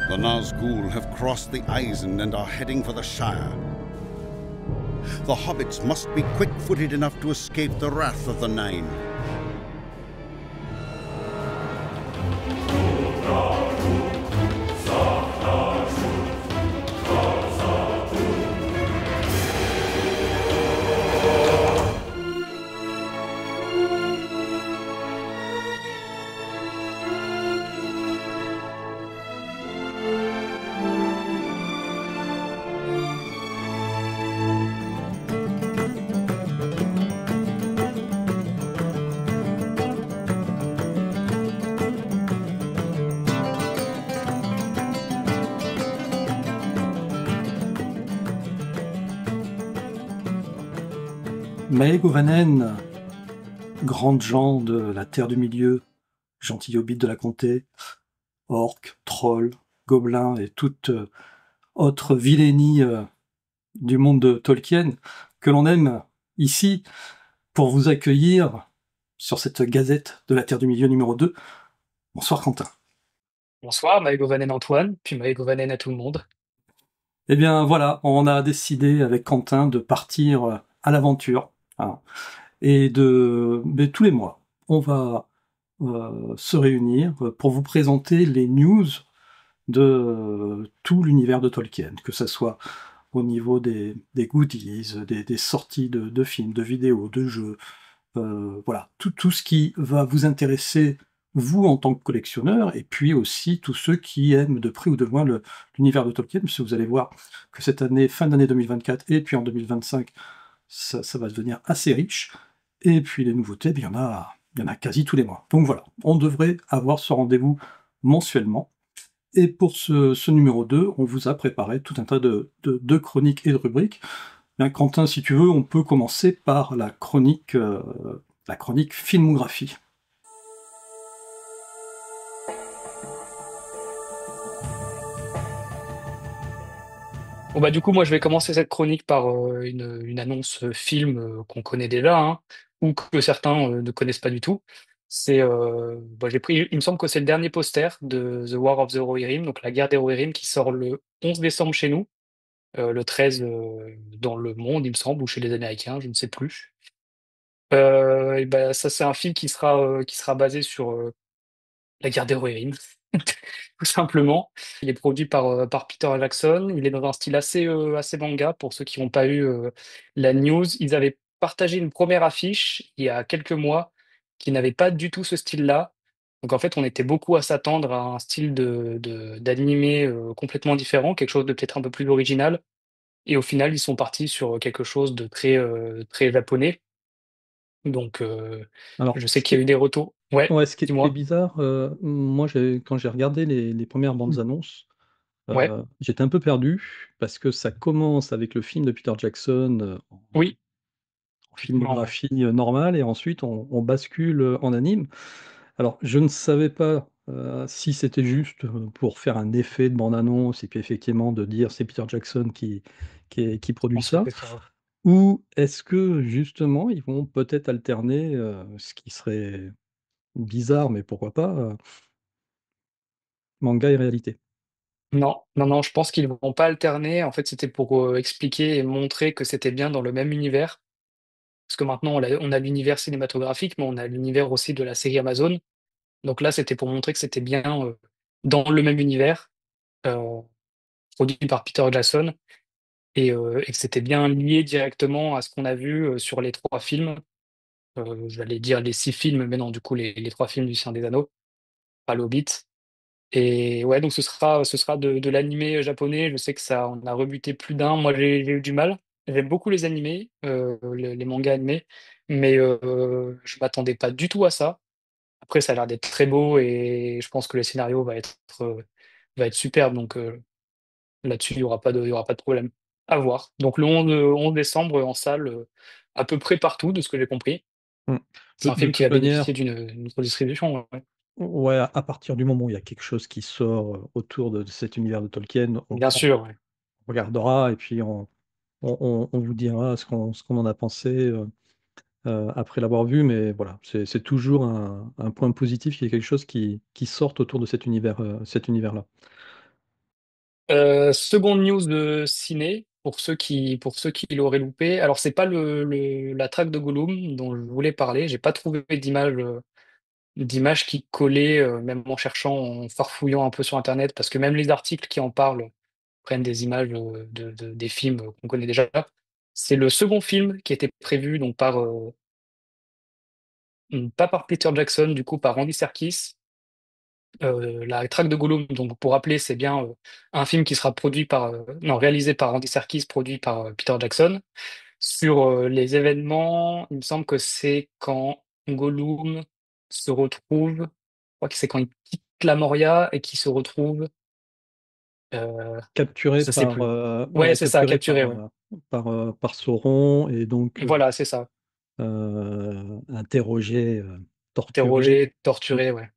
The Nazgul have crossed the Eisen and are heading for the Shire. The hobbits must be quick-footed enough to escape the wrath of the Nine. Maë Govanen, grandes gens de la Terre du Milieu, gentils hobbits de la comté, orques, trolls, gobelins et toute autre vilainie du monde de Tolkien, que l'on aime ici pour vous accueillir sur cette gazette de la Terre du Milieu numéro 2. Bonsoir Quentin. Bonsoir, Maë Govanen Antoine, puis Maë Govanen à tout le monde. Eh bien voilà, on a décidé avec Quentin de partir à l'aventure. Hein, mais tous les mois, on va se réunir pour vous présenter les news de tout l'univers de Tolkien, que ce soit au niveau des goodies, des sorties de films, de vidéos, de jeux, voilà, tout ce qui va vous intéresser, vous en tant que collectionneur, et puis aussi tous ceux qui aiment de près ou de loin l'univers de Tolkien, parce que vous allez voir que cette année, fin d'année 2024, et puis en 2025, ça va devenir assez riche. Et puis les nouveautés, il y en a quasi tous les mois. Donc voilà, on devrait avoir ce rendez-vous mensuellement. Et pour ce numéro 2, on vous a préparé tout un tas de chroniques et de rubriques. Bien, Quentin, si tu veux, on peut commencer par la chronique filmographie. Bon bah du coup moi je vais commencer cette chronique par une annonce film qu'on connaît déjà, hein, ou que certains ne connaissent pas du tout. J'ai pris, il me semble que c'est le dernier poster de The War of the Rohirrim, donc la guerre des Rohirrim qui sort le 11 décembre chez nous, le 13 dans le monde il me semble, ou chez les Américains, je ne sais plus. Et bah, ça c'est un film qui sera basé sur la guerre des Rohirrim, tout simplement. Il est produit par Peter Jackson. Il est dans un style assez manga. Pour ceux qui n'ont pas eu la news, ils avaient partagé une première affiche il y a quelques mois qui n'avait pas du tout ce style-là. Donc en fait, on était beaucoup à s'attendre à un style d'animé complètement différent, quelque chose de peut-être un peu plus original. Et au final, ils sont partis sur quelque chose de très japonais. Donc Alors, je sais qu'il y a eu des retours. Ouais, ce qui est dis-moi. bizarre, moi, quand j'ai regardé les premières bandes annonces, Ouais, j'étais un peu perdu, parce que ça commence avec le film de Peter Jackson, oui, en effectivement, ouais. filmographie normale, et ensuite on bascule en anime. Alors, je ne savais pas si c'était juste pour faire un effet de bande-annonce, et puis effectivement de dire c'est Peter Jackson qui Je produit pense que ça, c'est ça. ou est-ce que justement ils vont peut-être alterner, ce qui serait bizarre, mais pourquoi pas, manga et réalité. Non, non, non, je pense qu'ils vont pas alterner. En fait, c'était pour expliquer et montrer que c'était bien dans le même univers. Parce que maintenant, on a l'univers cinématographique, mais on a l'univers aussi de la série Amazon. Donc là, c'était pour montrer que c'était bien dans le même univers, euh, produit par Peter Jackson, et que c'était bien lié directement à ce qu'on a vu sur les trois films. J'allais dire les six films, mais non, du coup, les trois films du Seigneur des Anneaux, pas le Hobbit. Et ouais, donc ce sera de l'animé japonais. Je sais que ça, on a rebuté plus d'un. Moi, j'ai eu du mal. J'aime beaucoup les animés, les mangas animés, mais je m'attendais pas du tout à ça. Après, ça a l'air d'être très beau et je pense que le scénario va être superbe. Donc là-dessus, il y aura pas de problème. À voir. Donc le 11 décembre en salle, à peu près partout, de ce que j'ai compris. Mmh. C'est un De film qui va toute bénéficier manière, d'une redistribution. Ouais. ouais, à partir du moment où il y a quelque chose qui sort, autour de cet univers de Tolkien, Bien on sûr, ouais. regardera, et puis on vous dira ce qu'on en a pensé, après l'avoir vu, mais voilà, c'est toujours un point positif, qu'il y ait quelque chose qui sorte autour de cet univers, cet univers-là. Seconde news de ciné, pour ceux qui l'auraient loupé. Alors, c'est pas la traque de Gollum dont je voulais parler. J'ai pas trouvé d'image qui collait, même en cherchant, en farfouillant un peu sur Internet, parce que même les articles qui en parlent prennent des images des films qu'on connaît déjà. C'est le second film qui était prévu donc pas par Peter Jackson, du coup par Andy Serkis. La traque de Gollum, donc pour rappeler, c'est bien un film qui sera non, réalisé par Andy Serkis, produit par Peter Jackson. Sur les événements, il me semble que c'est quand Gollum se retrouve, je crois que c'est quand il quitte la Moria et qu'il se retrouve, Capturé je sais par, plus. Ouais, c'est ça, capturé, ouais. par Sauron et donc Voilà, c'est ça. interrogé, torturé. Interrogé, Mm. torturé, ouais.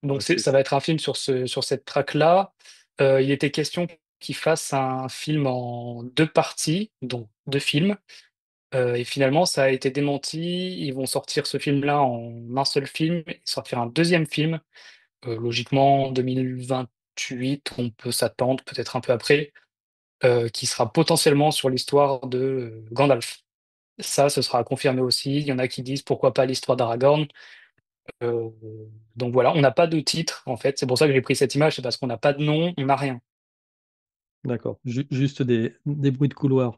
Donc Ouais, c'est ça va être un film sur cette traque-là. Il était question qu'il fasse un film en deux parties, donc deux films. Et finalement, ça a été démenti. Ils vont sortir ce film-là en un seul film et sortir un deuxième film. Logiquement, en 2028, on peut s'attendre, peut-être un peu après, qui sera potentiellement sur l'histoire de Gandalf. Ça, ce sera confirmé aussi. Il y en a qui disent pourquoi pas l'histoire d'Aragorn. Euh, donc voilà, on n'a pas de titre en fait. C'est pour ça que j'ai pris cette image, c'est parce qu'on n'a pas de nom, on n'a rien. D'accord. Juste des bruits de couloir.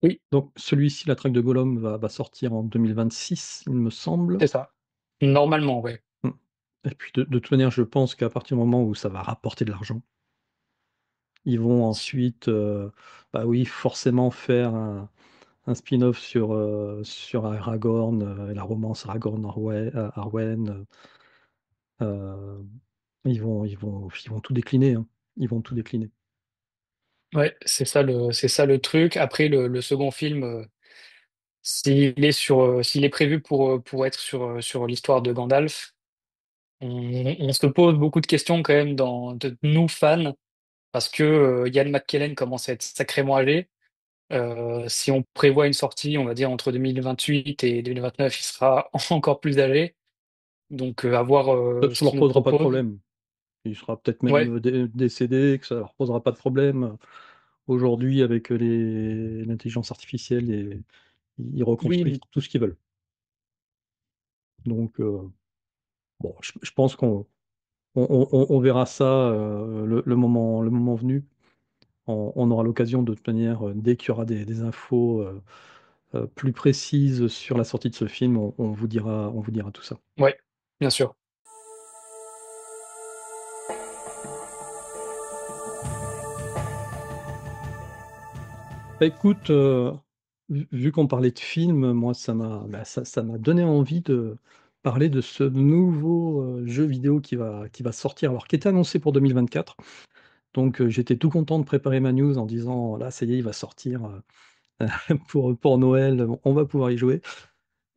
Oui, Donc celui-ci, la traque de Gollum, va sortir en 2026, il me semble. c'est ça. Normalement, ouais. Mm. Et puis de toute manière, je pense qu'à partir du moment où ça va rapporter de l'argent, ils vont ensuite, bah oui, forcément faire un spin-off sur Aragorn, et la romance Arwen. euh, ils vont tout décliner, hein. Ils vont tout décliner. Ouais, c'est ça le truc. Après, le second film, s'il est prévu pour être sur l'histoire de Gandalf, on se pose beaucoup de questions quand même de nous fans, parce que Ian McKellen commence à être sacrément âgé. Si on prévoit une sortie, on va dire entre 2028 et 2029, il sera encore plus âgé. Donc, à voir ce Ça leur qu'il nous posera pas de propose. problème. Il sera peut-être même Ouais, décédé, que ça leur posera pas de problème. Aujourd'hui, avec l'intelligence artificielle, ils reconstruisent oui, tout ce qu'ils veulent. Donc, bon, je pense qu'on verra ça le moment venu. On aura l'occasion de toute manière, dès qu'il y aura des infos plus précises sur la sortie de ce film, on vous dira tout ça. ouais, bien sûr. Bah, écoute, vu qu'on parlait de films, moi, ça m'a donné envie de parler de ce nouveau jeu vidéo qui va sortir, alors qui était annoncé pour 2024. Donc, j'étais tout content de préparer ma news en disant, là, ça y est, il va sortir pour Noël, on va pouvoir y jouer.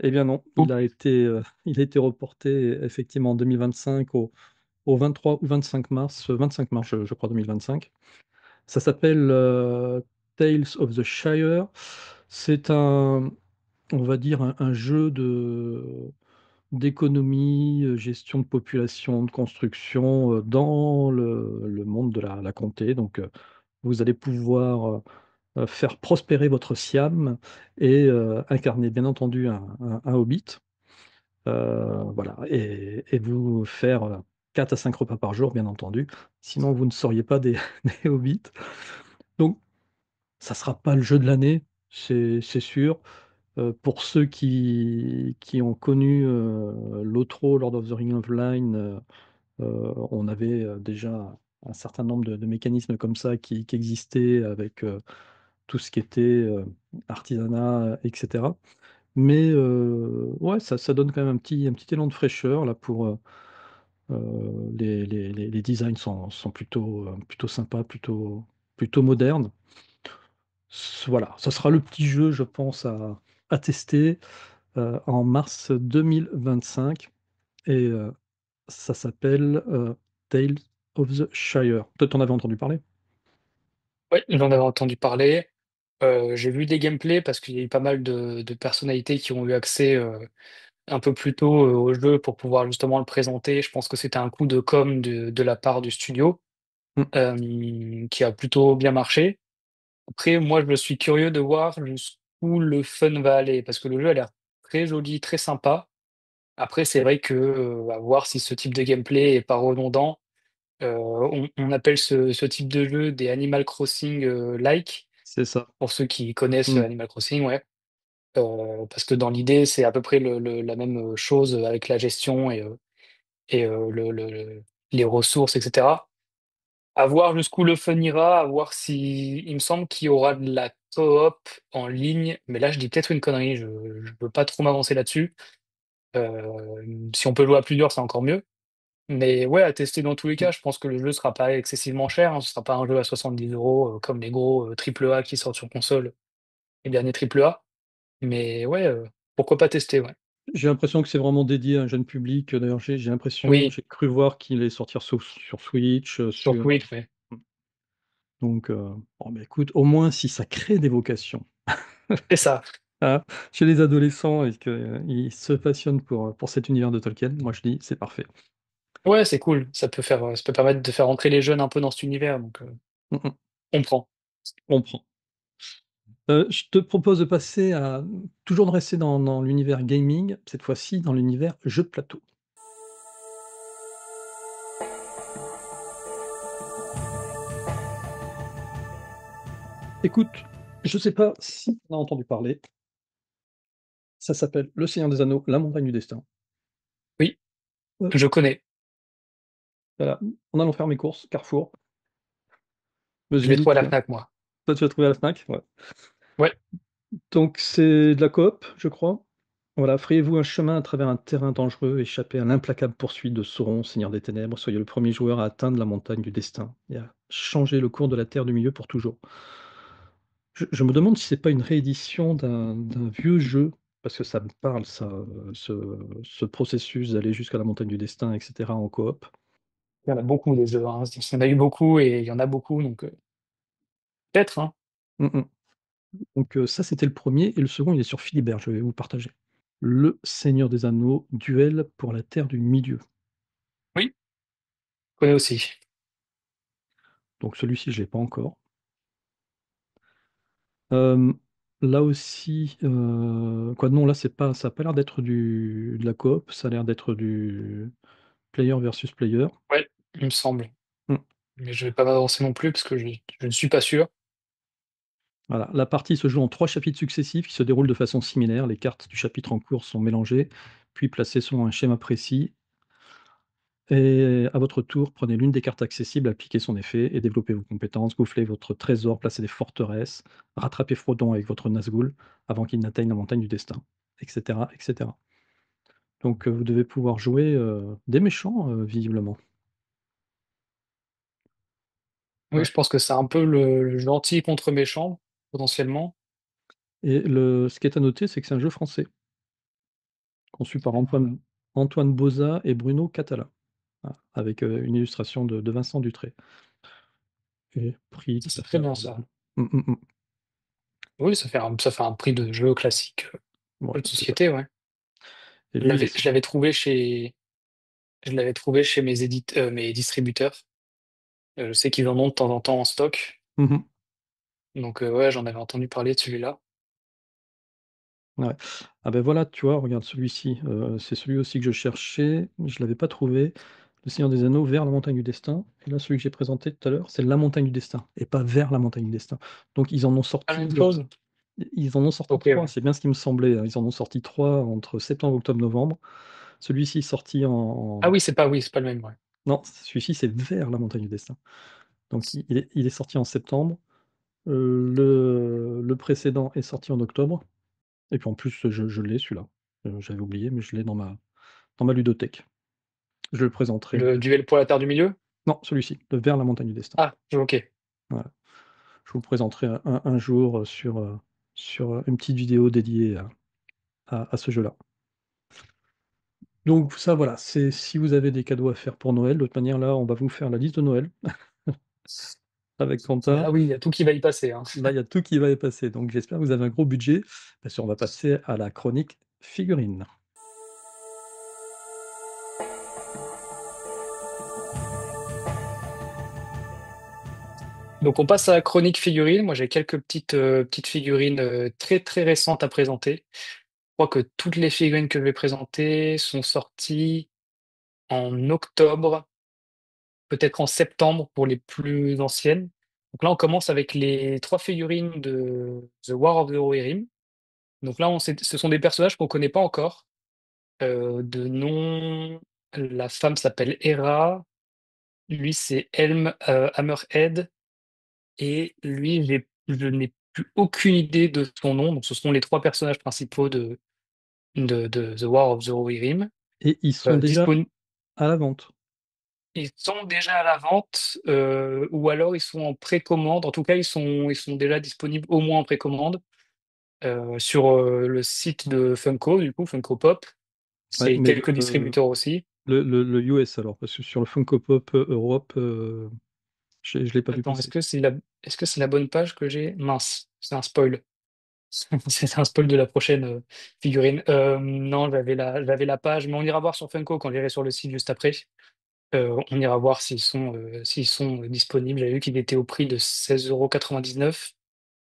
Eh bien non, Oup. il a été reporté effectivement en 2025 au 23 ou 25 mars, 25 mars, je crois, 2025. Ça s'appelle Tales of the Shire. C'est on va dire, un jeu d'économie, gestion de population, de construction dans le monde de la comté. Donc, vous allez pouvoir faire prospérer votre Siam et incarner, bien entendu, un hobbit. Voilà, et vous faire 4 à 5 repas par jour, bien entendu. Sinon, vous ne seriez pas des hobbits. Donc, ça sera pas le jeu de l'année, c'est sûr. Pour ceux qui ont connu l'OTRO, Lord of the Ring Online, on avait déjà un certain nombre de mécanismes comme ça qui existaient avec tout ce qui était artisanat, etc. Mais ouais, ça donne quand même un petit élan de fraîcheur là pour les designs sont plutôt sympas, plutôt modernes. Voilà, ça sera le petit jeu, je pense, à tester en mars 2025 et ça s'appelle Tales of the Shire. Toi, t'en avais entendu parler? Ouais, j'en avais entendu parler. J'ai vu des gameplays parce qu'il y a eu pas mal de personnalités qui ont eu accès un peu plus tôt au jeu pour pouvoir justement le présenter. Je pense que c'était un coup de com de la part du studio. Mmh. qui a plutôt bien marché. Après, moi, je suis curieux de voir jusqu'où le fun va aller, parce que le jeu a l'air très joli, très sympa. Après, c'est vrai que, à voir si ce type de gameplay est pas redondant. On appelle ce type de jeu des Animal Crossing, like, C'est ça. pour ceux qui connaissent, Mmh. Animal Crossing, ouais. Parce que dans l'idée, c'est à peu près la même, chose, avec la gestion et les ressources et cetera. À voir jusqu'où le fun ira, à voir si il me semble qu'il y aura de la coop en ligne, mais là, je dis peut-être une connerie, je veux pas trop m'avancer là-dessus. Si on peut jouer à plusieurs, c'est encore mieux. Mais ouais, à tester dans tous les cas, je pense que le jeu sera pas excessivement cher, hein. Ce sera pas un jeu à 70 €, comme les gros, triple A qui sortent sur console, les derniers triple A. Mais ouais, pourquoi pas tester, ouais. J'ai l'impression que c'est vraiment dédié à un jeune public. D'ailleurs, j'ai l'impression, Oui, j'ai cru voir qu'il allait sortir sur Switch, sur sur Switch, ouais. donc bon, bah, écoute, au moins si ça crée des vocations, C'est ça. hein, chez les adolescents et qu'ils se passionnent pour cet univers de Tolkien, moi je dis: «C'est parfait». Ouais, c'est cool. Ça peut permettre de faire entrer les jeunes un peu dans cet univers, donc Mmh mh. on prend. On prend. Je te propose de passer à toujours de rester dans l'univers gaming, cette fois-ci dans l'univers jeux de plateau. Écoute, je sais pas si tu en as entendu parler, ça s'appelle Le Seigneur des Anneaux, La Montagne du Destin. Oui, Heu, je connais. voilà, en allant faire mes courses, Carrefour, je me Je suis l'ai dit: trouvé à la «Tiens», Fnac, moi. toi tu l'as trouvé à la Fnac? Ouais. Ouais, Donc c'est de la coop, je crois. Voilà, frayez-vous un chemin à travers un terrain dangereux, échappez à l'implacable poursuite de Sauron, Seigneur des Ténèbres, soyez le premier joueur à atteindre la montagne du destin et à changer le cours de la Terre du Milieu pour toujours. Je me demande si c'est pas une réédition d'un vieux jeu, parce que ça me parle ça, ce processus d'aller jusqu'à la montagne du destin et cetera en coop. il y en a beaucoup des jeux, hein. Il y en a eu beaucoup et il y en a beaucoup, donc peut-être, hein. Mmh mh. Donc ça, c'était le premier et le second, il est sur Philibert, je vais vous le partager. Le Seigneur des Anneaux, Duel pour la Terre du Milieu. Oui, je connais aussi. Donc celui-ci, je l'ai pas encore. Hem, là aussi, quoi non, là, c'est pas ça a pas l'air d'être de la coop, ça a l'air d'être du player versus player. Ouais, il me semble. Mmh. Mais je vais pas m'avancer non plus parce que je ne suis pas sûr. Voilà, la partie se joue en 3 chapitres successifs qui se déroulent de façon similaire. Les cartes du chapitre en cours sont mélangées, puis placées selon un schéma précis et à votre tour, prenez l'une des cartes accessibles, appliquez son effet et développez vos compétences, gonflez votre trésor, placez des forteresses, rattrapez Frodon avec votre Nazgûl avant qu'il n'atteigne la montagne du destin, et cetera, et cetera. Donc vous devez pouvoir jouer, des méchants, visiblement. Oui, Ouais je pense que c'est un peu le gentil contre méchant, potentiellement. et ce qui est à noter, c'est que c'est un jeu français, conçu par Antoine Boza et Bruno Catala. Voilà, avec, une illustration de Vincent Dutré et prix tout C'est à fait très bien ça. abordable. Mmh, mmh mh. Oui, ça fait un prix de jeu classique, jeu Voilà, de c'est ça société, ouais. et Je lui, il est l'avais je sorti. l'avais trouvé chez je l'avais trouvé chez mes distributeurs. Je sais qu'ils en ont de temps en temps en stock, Mmh mh. donc ouais, j'en avais entendu parler de celui-là. Ouais. Ah ben voilà, tu vois, regarde celui-ci, c'est celui aussi que je cherchais, je l'avais pas trouvé. Le Seigneur des Anneaux, Vers la montagne du destin et là, celui que j'ai présenté tout à l'heure, c'est La montagne du destin et pas Vers la montagne du destin. Donc La même sorti, chose? ils en ont sorti OK, 3. ouais. C'est bien ce qui me semblait, hein. Ils en ont sorti 3 entre septembre, octobre, novembre. Celui-ci sorti Ah en oui, c'est pas le même, ouais. non, celui-ci, c'est Vers la montagne du destin. Donc il est sorti en septembre, le précédent est sorti en octobre et puis en plus, je l'ai celui-là. J'avais oublié, mais je l'ai dans ma ludothèque. Je le présenterai, Le duel pour la Terre du Milieu? non, celui-ci, le Vers la montagne du destin. Ah, OK. Voilà. Je vous le présenterai un jour, sur, une petite vidéo dédiée à ce jeu-là. Donc ça, voilà, c'est si vous avez des cadeaux à faire pour Noël, de toute manière, là, on va vous faire la liste de Noël avec Quentin. Là, oui, il y a tout qui va y passer, hein. Là, il y a tout qui va y passer, donc j'espère que vous avez un gros budget, parce qu'on va passer à la chronique figurines. Donc on passe à la chronique figurine. Moi j'ai quelques petites figurines très très récentes à présenter. Je crois que toutes les figurines que je vais présenter sont sorties en octobre, peut-être en septembre pour les plus anciennes. Donc là on commence avec les trois figurines de The War of the Rohirrim. Donc là ce sont des personnages qu'on connaît pas encore. De nom, la femme s'appelle Hera, lui c'est Helm Hammerhead. Et lui, je n'ai plus aucune idée de son nom. Donc, ce sont les trois personnages principaux de The War of the Rohirrim. Et ils sont déjà Dispon- à la vente. Ils sont déjà à la vente, ou alors ils sont en précommande. En tout cas, ils sont déjà disponibles au moins en précommande sur le site de Funko, du coup, Funko Pop. Ouais, C'est mais quelques distributeurs aussi. le US alors, parce que sur le Funko Pop Europe, je l'ai pas vu Attends, passer. est-ce que c'est la bonne page que j'ai? Mince, c'est un spoil. C'est un spoil de la prochaine figurine. Non, j'avais la page, mais on ira voir sur Funko quand j'irai sur le site juste après. On ira voir s'ils sont disponibles. J'avais vu qu'il était au prix de 16,99 €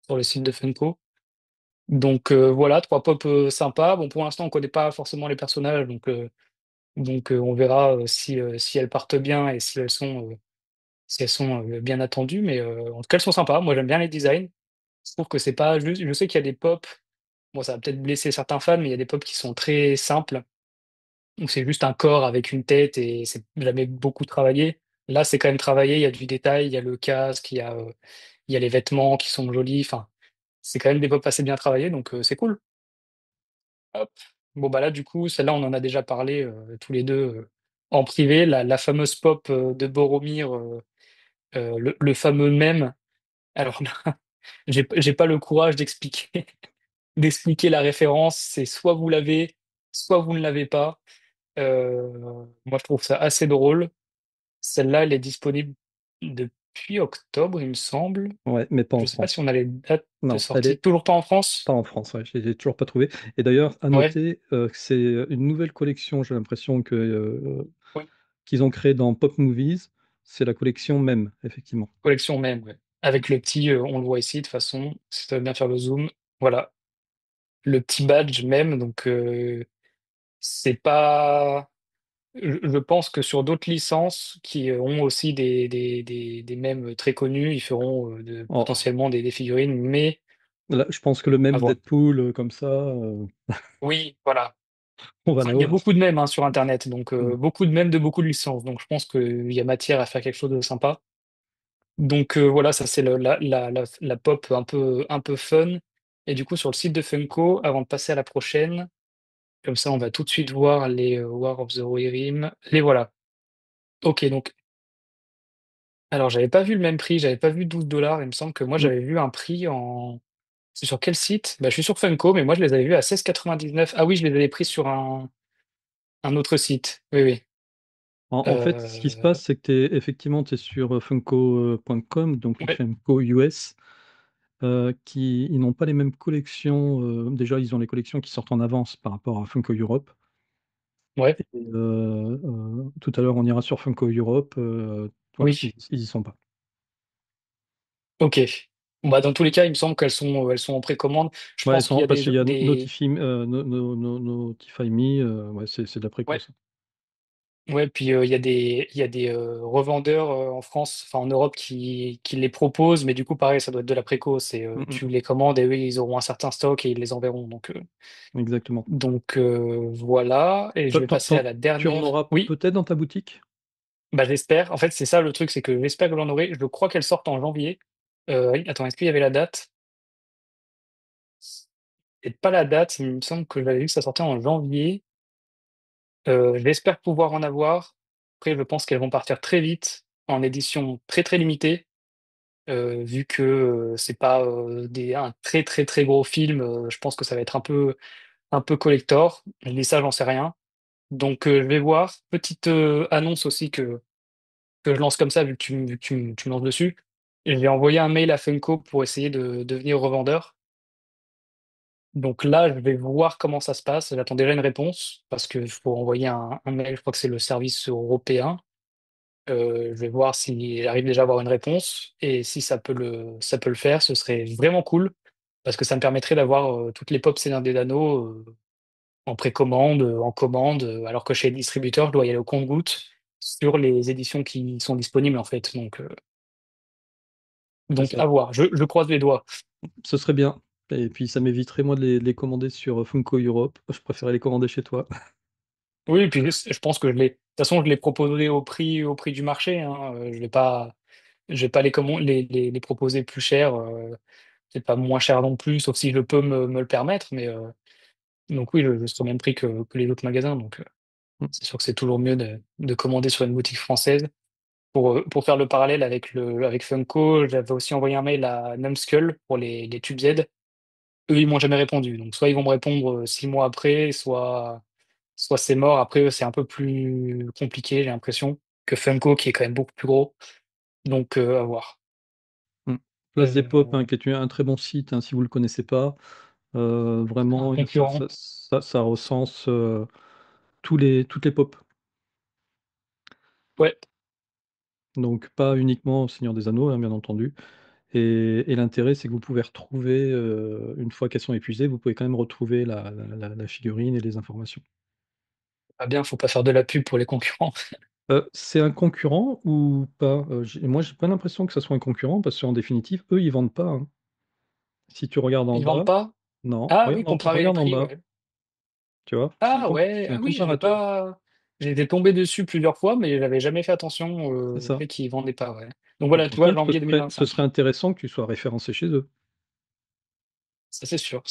sur le site de Funko. Donc voilà, trois pop sympas. Bon, pour l'instant, on connaît pas forcément les personnages, donc on verra si elles partent bien et si elles sont bien attendues. Mais en tout cas, elles sont sympas. Moi, j'aime bien les designs. Je trouve que c'est pas juste. Je sais qu'il y a des pop. Bon, ça va peut-être blesser certains fans, mais il y a des pop qui sont très simples. Donc c'est juste un corps avec une tête et c'est jamais beaucoup travaillé. Là, c'est quand même travaillé, il y a du détail, il y a le casque, il y a les vêtements qui sont jolis. Enfin, c'est quand même des pop assez bien travaillés, donc c'est cool. Hop. Bon, bah là, du coup, celle-là, on en a déjà parlé tous les deux en privé. La fameuse pop de Boromir, le fameux mème. Alors là, j'ai pas le courage d'expliquer la référence. C'est soit vous l'avez, soit vous ne l'avez pas. Moi, je trouve ça assez drôle. Celle-là, elle est disponible depuis octobre, il me semble. Ouais, mais pas Je en sais pas si France. on a les dates de Non, elle sortie. est Toujours pas en pas France? en France, ouais, je l'ai toujours pas trouvé. Et d'ailleurs, à Ouais, noter que c'est une nouvelle collection, j'ai l'impression que ouais. qu'ils ont créé dans Pop Movies. C'est la collection même, effectivement. Collection même, ouais. Avec le petit, on le voit ici, de toute façon, si tu veux bien faire le zoom. Voilà, le petit badge même. Donc, c'est pas. Je pense que sur d'autres licences qui ont aussi des mèmes très connus, ils feront Oh, potentiellement des figurines, mais là, je pense que le à même voir. Deadpool, comme ça, Oui, voilà. on va en Enfin, il y a avoir. beaucoup de mèmes hein, sur Internet, donc Mm. beaucoup de mèmes de beaucoup de licences. Donc je pense qu'il y a matière à faire quelque chose de sympa. Donc voilà, ça c'est la pop un peu fun. Et du coup, sur le site de Funko, avant de passer à la prochaine, comme ça on va tout de suite voir les War of the Rohirrim. Les voilà. Ok, donc, alors j'avais pas vu le même prix, j'avais pas vu 12 $. Il me semble que moi Mm. j'avais vu un prix en. C'est sur quel site? Bah, je suis sur Funko, mais moi je les avais vus à 16,99. Ah oui, je les avais pris sur un autre site. Oui, oui. En fait, ce qui se Euh, passe, c'est que effectivement, tu es sur funko.com, donc ouais, Funko US, qui ils n'ont pas les mêmes collections. Déjà, ils ont les collections qui sortent en avance par rapport à Funko Europe. ouais, Et, tout à l'heure, on ira sur Funko Europe. Voilà, oui. ils y sont pas. Ok. Bon, bah, dans tous les cas, il me semble qu'elles sont en précommande. Je Ouais, pense qu'il y a parce qu'il y a des. Notify Me, ouais, c'est de la préco, Ouais, ça. ouais, puis il y a des revendeurs en France, enfin en Europe, qui les proposent, mais du coup, pareil, ça doit être de la préco. Mm, Tu mm, les commandes et eux, ils auront un certain stock et ils les enverront. exactement. Voilà. Et je Toi, vais passer à la tu en dernière. auras Oui, peut-être dans ta boutique? bah, j'espère. En fait, c'est ça le truc, c'est que j'espère que j'en aurai. Je crois qu'elles sortent en janvier. Oui, attends, est-ce qu'il y avait la date? Et pas la date, il me semble que j'avais vu que ça sortait en janvier. J'espère pouvoir en avoir. Après, je pense qu'elles vont partir très vite, en édition très, très limitée, vu que, c'est pas, un très, très, très gros film, je pense que ça va être un peu collector. Je dis ça, j'en sais rien. Donc, je vais voir. Petite, annonce aussi que je lance comme ça, vu que tu me lances dessus. Et je vais envoyer un mail à Funko pour essayer de devenir revendeur. Donc là, je vais voir comment ça se passe. J'attends déjà une réponse parce qu'il faut envoyer un mail, je crois que c'est le service européen. Je vais voir si j'arrive déjà à avoir une réponse et si ça peut le faire, ce serait vraiment cool parce que ça me permettrait d'avoir toutes les pop Seigneur des Anneaux en précommande, en commande, alors que chez les distributeurs, je dois y aller au compte-gouttes sur les éditions qui sont disponibles en fait. C'est Donc ça. à voir. Je croise les doigts. Ce serait bien et puis ça m'éviterait moi de les commander sur, Funko Europe. Je préférais les commander chez toi. Oui, et puis je pense que de toute façon, je les proposerai au prix du marché, hein. Je vais pas les proposer plus cher. C'est pas moins cher non plus, sauf si je peux me le permettre. Mais donc oui, je serai au même prix que les autres magasins. Donc Mmh, c'est sûr que c'est toujours mieux de commander sur une boutique française. Pour faire le parallèle avec Funko, j'avais aussi envoyé un mail à Numskull pour les Tube Z. Eux, ils m'ont jamais répondu. Donc soit ils vont me répondre 6 mois après, soit c'est mort. Après, eux, c'est un peu plus compliqué, j'ai l'impression, que Funko, qui est quand même beaucoup plus gros. Donc à voir. mmh. Place des Pop, Euh, hein, qui est un très bon site, hein, si vous le connaissez pas. un Vraiment, concurrent. ça recense, toutes les pop. Ouais. Donc pas uniquement Seigneur des Anneaux, hein, bien entendu et l'intérêt, c'est que vous pouvez retrouver, une fois qu'elles sont épuisées, vous pouvez quand même retrouver la figurine et les informations. Pas bien, faut pas faire de la pub pour les concurrents. C'est un concurrent ou pas? J'ai pas l'impression que ça soit un concurrent parce qu'en définitive, eux, ils vendent pas, hein. Si tu regardes en Ils vendent bas pas? non, Ah oui, regarde comparer les regarde en prix, bas, ouais. tu vois? Ah ouais, C'est un ah oui, j'avais comparateur, pas. J'ai été tombé dessus plusieurs fois, mais j'avais jamais fait attention c'est au ça. fait qu'ils vendaient pas, ouais. Donc Donc voilà, par tu vois, contre, janvier ce serait 2025. intéressant que tu sois référencé chez eux. Ça, c'est sûr.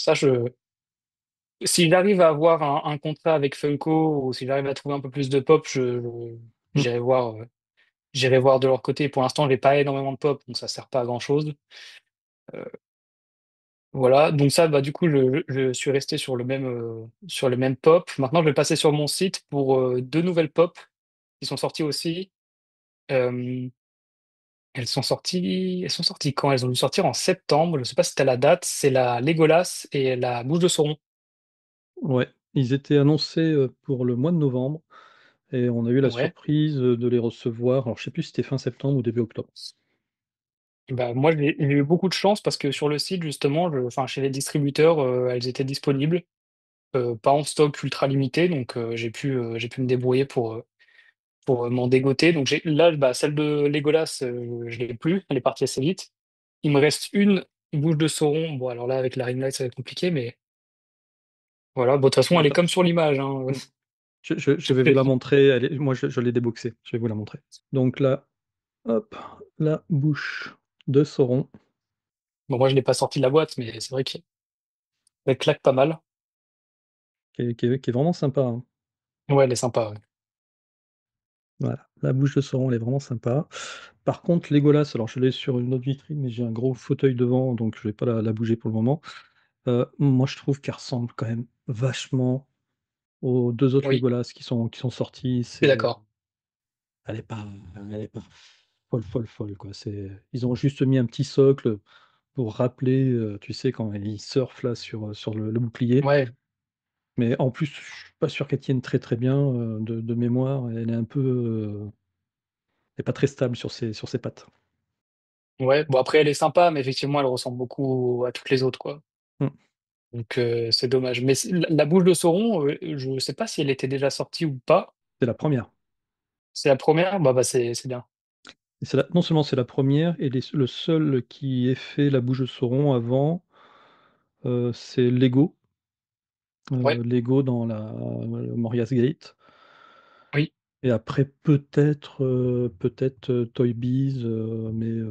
Si j'arrive à avoir un contrat avec Funko ou si j'arrive à trouver un peu plus de pop, Mmh, j'irai voir de leur côté. Pour l'instant, j'ai pas énormément de pop, donc ça sert pas à grand-chose. Euh, voilà. Donc ça, bah, du coup, je suis resté sur le même pop. Maintenant, je vais passer sur mon site pour deux nouvelles pop qui sont sorties aussi. Euh, elles sont sorties quand? Elles ont dû sortir en septembre. Je sais pas si c'était la date. C'est la Legolas et la Bouche de Sauron. ouais, ils étaient annoncés, pour le mois de novembre et on a eu la Ouais. surprise, de les recevoir. Alors je sais plus si c'était fin septembre ou début octobre. Bah, moi, j'ai eu beaucoup de chance parce que sur le site, justement, enfin, chez les distributeurs, elles étaient disponibles, pas en stock ultra limité, donc j'ai pu me débrouiller pour m'en dégoter. Donc là, bah, celle de Legolas, je l'ai plus, elle est partie assez vite. Il me reste une bouche de Sauron. Bon, alors là, avec la ring light, ça va être compliqué, mais voilà. Bon, de toute façon, elle est Attends, comme sur l'image, hein. mmh, je vais vous la montrer, elle est moi je l'ai déboxée, je vais vous la montrer. Donc là, hop, la bouche de Sauron Bon, moi, je l'ai pas sorti de la boîte, mais c'est vrai qu'elle claque pas mal. qui est vraiment sympa, hein. Ouais, elle est sympa, ouais. Voilà, la bouche de Sauron, elle est vraiment sympa. Par contre, Legolas, alors je l'ai sur une autre vitrine, mais j'ai un gros fauteuil devant, donc je vais pas la bouger pour le moment. Moi je trouve qu'elle ressemble quand même vachement aux 2 autres Oui, Legolas qui sont sortis. je suis d'accord. Elle est pas elle est pas folle, folle, folle, quoi. Ils ont juste mis un petit socle pour rappeler, tu sais, quand ils surfent là sur le bouclier. Ouais, Mais en plus, je suis pas sûr qu'elle tienne très, très bien, de mémoire. Elle est un peu, elle est pas très stable sur ses pattes. ouais. Bon, après, elle est sympa, mais effectivement, elle ressemble beaucoup à toutes les autres, quoi. Mmh, Donc, c'est dommage. Mais la bouche de Sauron, je sais pas si elle était déjà sortie ou pas. c'est la première. C'est la première? Bah, c'est bien. Et non seulement c'est la première et le seul qui ait fait la bouche de Sauron avant, c'est Lego. Ouais, Lego dans Morias Gate oui. et après peut-être, Toy Biz, mais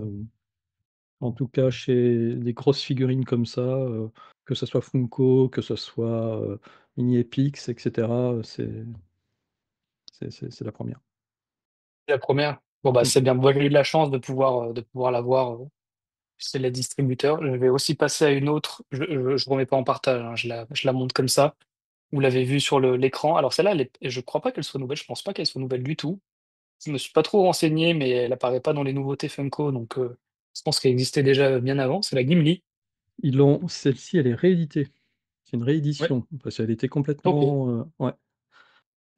en tout cas chez des grosses figurines comme ça, que ça soit Funko, que ça soit, Mini Epix et cetera, c'est la première. La première. Bon, bah, Mmh. c'est bien. Moi, j'ai eu de la chance de pouvoir l'avoir chez les distributeurs. Je vais aussi passer à une autre. Je remets pas en partage, hein, je la montre comme ça. Vous l'avez vu sur l'écran. Alors, celle-là, je crois pas qu'elle soit nouvelle. Je pense pas qu'elle soit nouvelle du tout. Je me suis pas trop renseigné, mais elle apparaît pas dans les nouveautés Funko, donc je pense qu'elle existait déjà bien avant. C'est la Gimli. Celle-ci, elle est rééditée. C'est une Ouais. réédition parce qu'elle était Ok. complètement, ouais,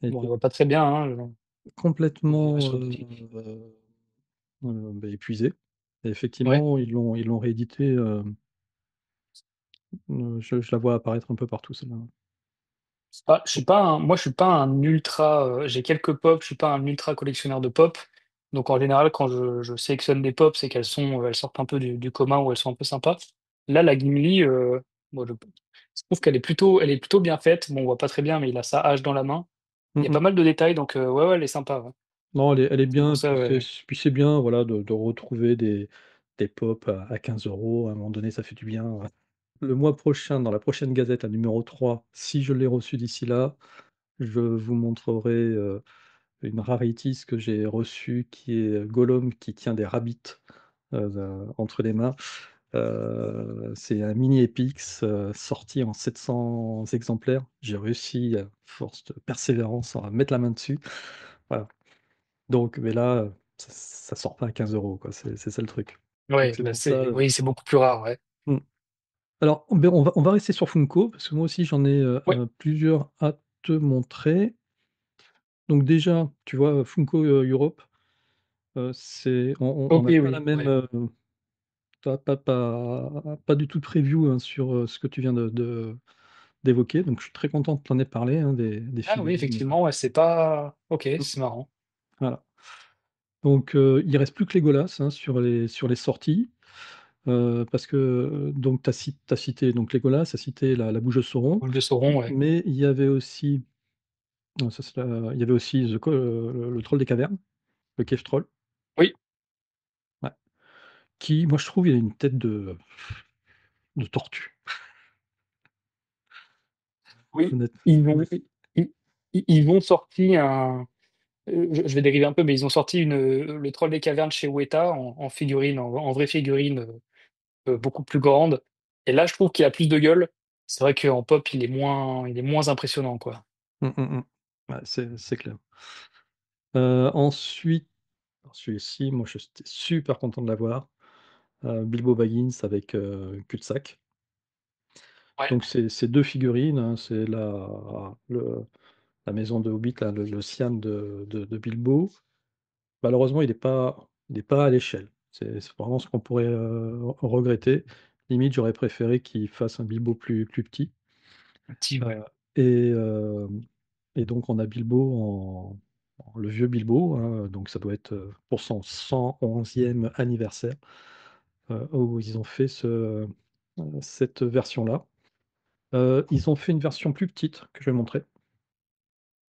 elle Bon, était elle va pas très bien, hein. Ouais, complètement sur boutique. bah, épuisé. Et Ouais. effectivement, ils l'ont réédité. Je la vois apparaître un peu partout, celle-là. Je suis pas moi, je suis pas un ultra. J'ai quelques pop, je suis pas un ultra collectionneur de pop. Donc en général, quand je sélectionne des pop, c'est elles sortent un peu du commun ou elles sont un peu sympas. Là, la Gimli, moi, je trouve elle est plutôt bien faite. Bon, on voit pas très bien, mais il a sa hache dans la main. Il y a pas Mm. mal de détails, donc ouais, ouais, elle est sympa. Ouais. Non, elle est C'est pour bien, ça, ouais. puis c'est bien, voilà, de retrouver des pop à 15 €. À un moment donné, ça fait du bien. Le mois prochain, dans la prochaine gazette, la numéro 3, si je l'ai reçue d'ici là, je vous montrerai une rarities que j'ai reçue qui est Gollum qui tient des rabbits entre les mains. C'est un mini Epix sorti en 700 exemplaires. J'ai réussi, à force de persévérance, à mettre la main dessus. Voilà. Donc, mais là, ça sort pas à 15 € quoi. C'est ça le truc. Donc Ouais, c'est là, pour ça. oui, c'est beaucoup plus rare, ouais. Hmm. Alors, ben, on va rester sur Funko parce que moi aussi j'en ai Ouais, plusieurs à te montrer. Donc déjà, tu vois, Funko Europe, on ok, n'a pas la oui, même, ouais. pas du tout de preview hein, sur ce que tu viens d'évoquer. Donc je suis très content que tu en aies parlé, hein, des Ah oui, figurines. effectivement, ouais, c'est pas. Ok, Mm. c'est marrant. Voilà. Donc il reste plus que Legolas hein, sur les sorties. Parce que donc tu as cité donc Legolas, tu as cité la bouche de Sauron, Boule de Sauron, ouais. mais il y avait aussi, non, ça, il y avait aussi le troll des cavernes, le Cave Troll, Oui, ouais, qui, moi je trouve, il a une tête de tortue. oui. Honnête. Ils vont, ils, ils vont sortir un. Je vais dériver un peu, mais ils ont sorti le troll des cavernes chez Weta en figurine, en vraie figurine beaucoup plus grande. Et là, je trouve qu'il a plus de gueule. C'est vrai qu'en pop, il est moins impressionnant, quoi. Ouais, c'est clair. Ensuite, alors celui-ci, moi j'étais super content de l'avoir. Bilbo Baggins avec Cul-de-sac. Ouais, Donc c'est 2 figurines, hein, c'est la maison de Hobbit, là, le Siam de Bilbo. Malheureusement, il est pas à l'échelle. C'est vraiment ce qu'on pourrait, regretter. Limite, j'aurais préféré qu'il fasse un Bilbo plus petit. petit, ouais. Heu et donc on a Bilbo en le vieux Bilbo, hein, donc ça doit être, pour son 111e anniversaire, où ils ont fait cette version-là. Ils ont fait une version plus petite que je vais montrer.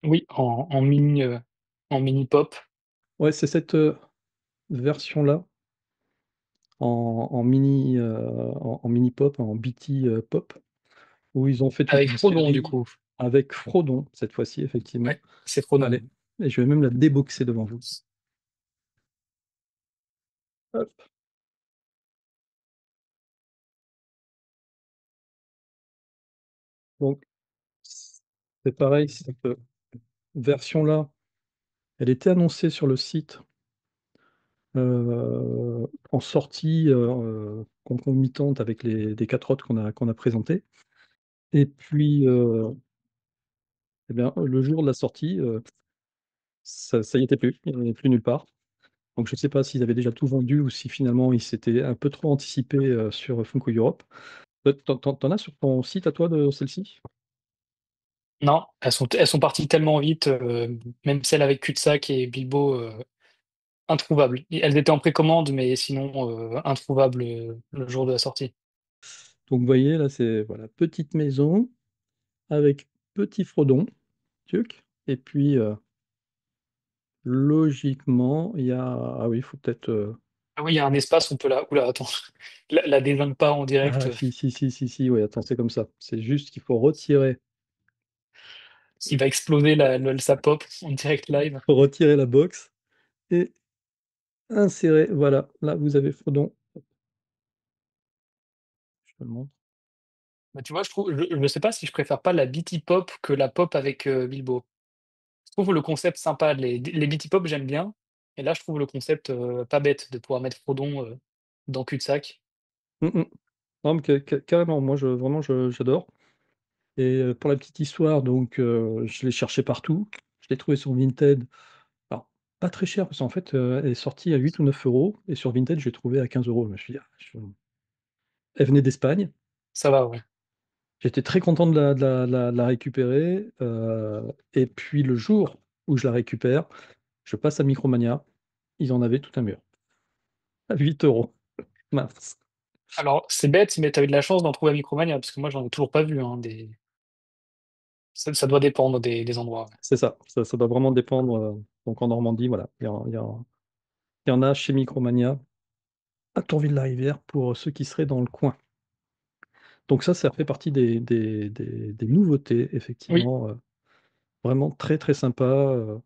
Oui, en mini pop. Ouais, c'est cette, version-là en mini, en mini pop, en BT, pop, où ils ont fait toute Avec une Frodon, du série coup. avec Frodon, cette fois-ci, effectivement. Ouais, c'est Frodon. Allez, et je vais même la déboxer devant vous. Hop, donc c'est pareil, cette, version-là, elle était annoncée sur le site, en sortie, concomitante avec les 4 autres qu'on a présentées et puis, et bien, le jour de la sortie, ça y était plus, il n'y en avait plus nulle part. Donc je ne sais pas s'ils avaient déjà tout vendu ou si finalement ils s'étaient un peu trop anticipés, sur Funko Europe. Tu en as sur ton site à toi de celle-ci? Non, elles sont parties tellement vite, même celle avec Cul-de-sac et Bilbo, introuvables. Elles étaient en précommande, mais sinon, introuvables, le jour de la sortie. Donc vous voyez là, c'est voilà, petite maison avec petit Frodon, tuc et puis, logiquement, il y a ah oui, il faut peut-être, Ah oui, il y a un espace, on peut la ouh là, attends, la désingue pas en direct, ah si, si, si, si, si, oui, attends, c'est comme ça. C'est juste qu'il faut retirer il va exploser sa pop en direct live. la box et insérer, voilà, là vous avez Frodon. Je te le montre. Bah, tu vois, je sais pas si je préfère pas la BT Pop que la pop avec, Bilbo. Je trouve le concept sympa, les BT Pop, j'aime bien et là, je trouve le concept, pas bête de pouvoir mettre Frodon, dans Cul-de-sac. Mmh mh. Non mais carrément, moi j'adore et pour la petite histoire donc je l'ai cherché partout. Je l'ai trouvé sur Vinted pas très cher parce qu'en fait, elle est sortie à 8 ou 9 € et sur Vinted, je l'ai trouvée à 15 €. Je me suis dit: «Ah, elle venait d'Espagne. Ça va, ouais. J'étais très content de la récupérer, et puis le jour où je la récupère, je passe à Micromania, ils en avaient tout un mur, à 8 €. Mince. Alors, c'est bête, mais tu as eu de la chance d'en trouver à Micromania, parce que moi, j'en ai toujours pas vu, hein, des ça doit dépendre des endroits, ouais. C'est ça, ça doit vraiment dépendre, donc en Normandie, voilà, il y en a chez Micromania, à Tourville-la-Rivière, pour ceux qui seraient dans le coin. Donc ça fait partie des nouveautés Oui, effectivement, vraiment très, très sympa, de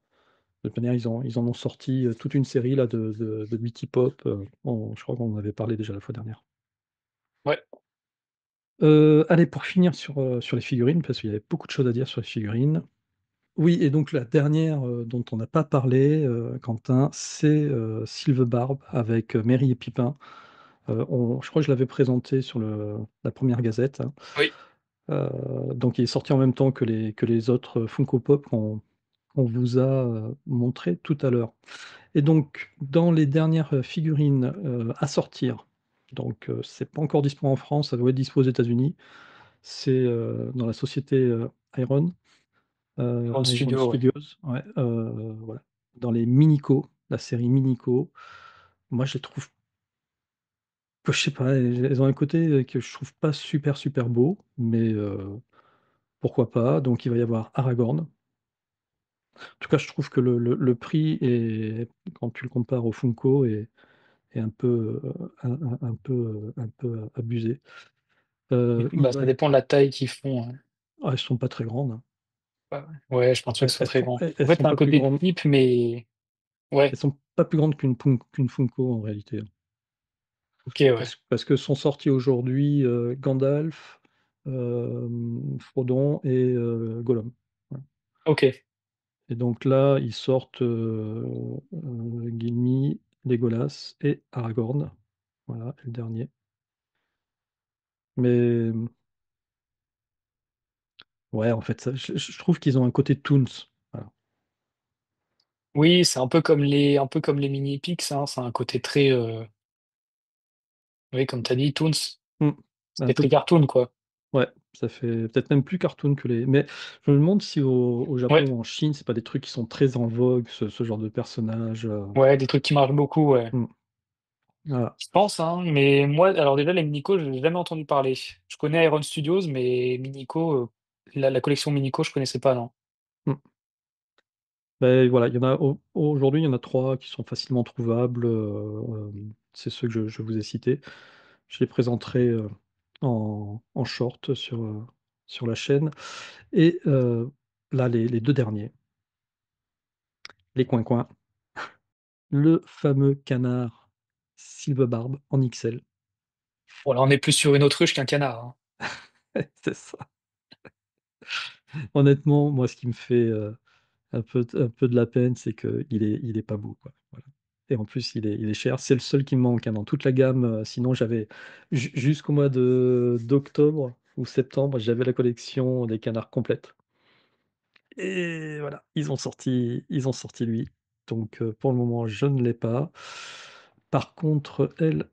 toute manière ils en ont sorti, toute une série là de Beauty Pop, je crois qu'on en avait parlé déjà la fois dernière. ouais. Allez, pour finir sur les figurines, parce qu'il y avait beaucoup de choses à dire sur les figurines. Oui, et donc la dernière, dont on n'a pas parlé, Quentin, c'est, Barbe avec, Merry et Pipin. Je crois que je l'avais présenté sur la première gazette, hein. Oui. Donc il est sorti en même temps que les autres, Funko Pop qu'on vous a, montrés tout à l'heure. Et donc dans les dernières, figurines, à sortir, donc c'est pas encore dispo en France, ça doit être dispo aux États-Unis. C'est, dans la société, Iron, Grand Iron studio, ouais. Studios, ouais, voilà. Dans les Minico, la série Minico, moi je les trouve que je sais pas, elles ont un côté, que je trouve pas super, super beau, mais pourquoi pas? Donc il va y avoir Aragorn. En tout cas, je trouve que le prix est, quand tu le compares au Funko, est un peu, un peu abusé. Il Bah, va ça dépend de la taille qu'ils font, hein. Elles sont pas très grandes, hein. Ouais, ouais. Ouais, je pense pas qu'ils Elles soient elles très sont grands. elles En elles fait, sont tu un pas plus côté grandes cheap, mais elles ouais, sont pas plus grandes qu'une Funko en réalité, hein. OK, ouais. Parce que sont sortis aujourd'hui, Gandalf, Frodon et Gollum. Voilà. OK. Et donc là, ils sortent, Gimli, Legolas et Aragorn. Voilà, et le dernier. Mais ouais, en fait, ça je trouve qu'ils ont un côté Toons. Voilà. Oui, c'est un peu comme les mini Epix, hein. C'est un côté très, oui, comme tu as dit, toons. Mmh. Un C'est peu très cartoon, quoi. Ouais, ça fait peut-être même plus cartoon que les, mais je me demande si au Ouais, Japon ou en Chine, c'est pas des trucs qui sont très en vogue, ce genre de personnages, ouais, des trucs qui marchent beaucoup, ouais. mmh, voilà. Je pense, hein, mais moi, alors déjà, les Minico, je n'ai jamais entendu parler. Je connais Iron Studios, mais Minico, la collection Minico, je connaissais pas, non. Mmh. Beh, voilà, il y en a aujourd'hui, il y en a 3 qui sont facilement trouvables, c'est ceux que je vous ai cités. Je les présenterai, en short sur la chaîne, et là, les 2 derniers, les coins-coins, le fameux canard Barbe en XL. Bon, là, on est plus sur une autruche qu'un canard, hein. C'est ça. Honnêtement, moi, ce qui me fait, un peu de la peine, c'est qu'il est pas beau, quoi, voilà. Et en plus, il est cher. C'est le seul qui me manque, hein, dans toute la gamme, sinon j'avais jusqu'au mois d'octobre ou septembre, j'avais la collection des canards complète, et voilà, ils ont sorti lui. Donc pour le moment, je ne l'ai pas. Par contre, elle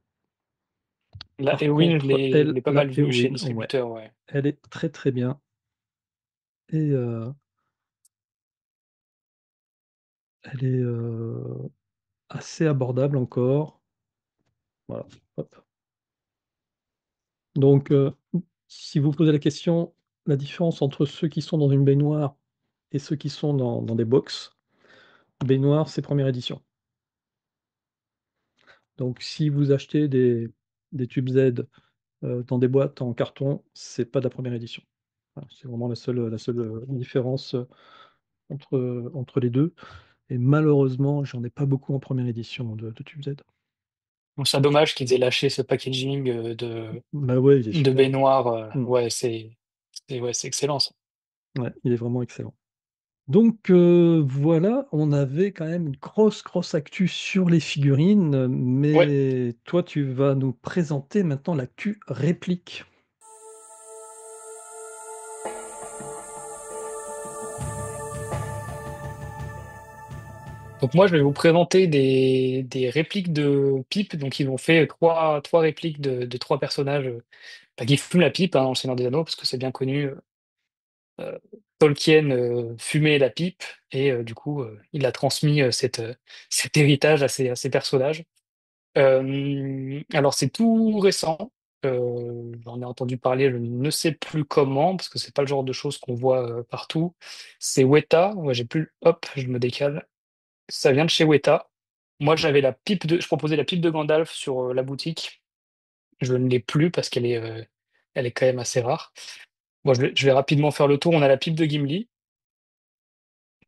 La Eowyn, je l'ai pas la mal vue chez Éowyn, ouais, distributeur, ouais. elle est très, très bien, et elle est, assez abordable encore. Voilà, hop. Donc, si vous posez la question, la différence entre ceux qui sont dans une baignoire et ceux qui sont dans des box, baignoire, c'est première édition. Donc si vous achetez des tubes Z, dans des boîtes en carton, c'est pas de la première édition. Voilà, c'est vraiment la seule, différence, entre les 2, et malheureusement, j'en ai pas beaucoup en première édition de tubes Z. Donc c'est dommage qu'ils aient lâché ce packaging, Bah, ouais, il est de super. baignoire, Mmh. ouais, c'est excellent ça. Ouais, il est vraiment excellent. Donc voilà, on avait quand même une grosse, grosse actu sur les figurines, Ouais. mais toi, tu vas nous présenter maintenant l'actu réplique. Donc moi, je vais vous présenter des répliques de pipe. Donc ils ont fait trois répliques de trois personnages bah, qui fument la pipe hein, dans le Seigneur des Anneaux, parce que c'est bien connu. Euh, Tolkien fumait la pipe et du coup, il a transmis cet héritage à ses personnages. Alors c'est tout récent. J'en ai entendu parler, je ne sais plus comment, parce que c'est pas le genre de choses qu'on voit partout. C'est Weta. Ouais, j'ai plus. Hop, je me décale. Ça vient de chez Weta. Moi, je proposais la pipe de Gandalf sur la boutique. Je ne l'ai plus parce elle est quand même assez rare. Bon, je vais rapidement faire le tour. On a la pipe de Gimli.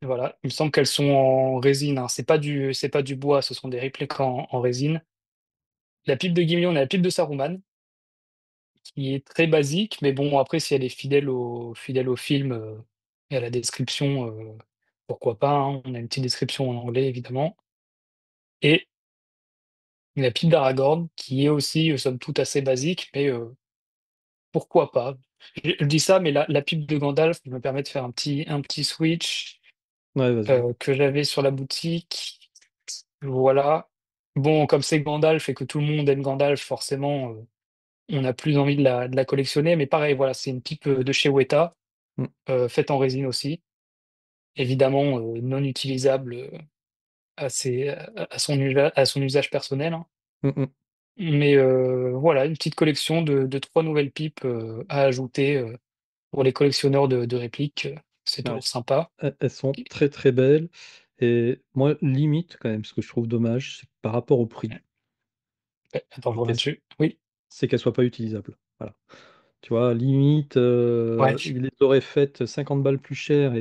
Voilà. Il me semble qu'elles sont en résine, hein. C'est pas du bois, ce sont des répliques en résine. La pipe de Gimli, on a la pipe de Saruman, qui est très basique, mais bon, après, si elle est fidèle au film et à la description, pourquoi pas, hein. On a une petite description en anglais, évidemment. Et la pipe d'Aragorn, qui est aussi, somme toute, assez basique, mais pourquoi pas? Je dis ça, mais la pipe de Gandalf me permet de faire un petit switch Ouais, vas-y. que j'avais sur la boutique. Voilà. Bon, comme c'est Gandalf et que tout le monde aime Gandalf, forcément, on a plus envie de la collectionner. Mais pareil, voilà, c'est une pipe de chez Weta, Mmh. faite en résine aussi. Évidemment, non utilisable à son usage personnel, hein. Mmh mh. Mais voilà, une petite collection de trois nouvelles pipes à ajouter pour les collectionneurs de répliques. C'est Ouais. toujours sympa. Elles sont très, très belles et moi, limite, quand même, ce que je trouve dommage, c'est que par rapport au prix, Ouais, attends, je c'est reviens qu'elles dessus. Oui, soient pas utilisables. Voilà. Tu vois? Limite, ouais, ils les auraient faites 50 balles plus cher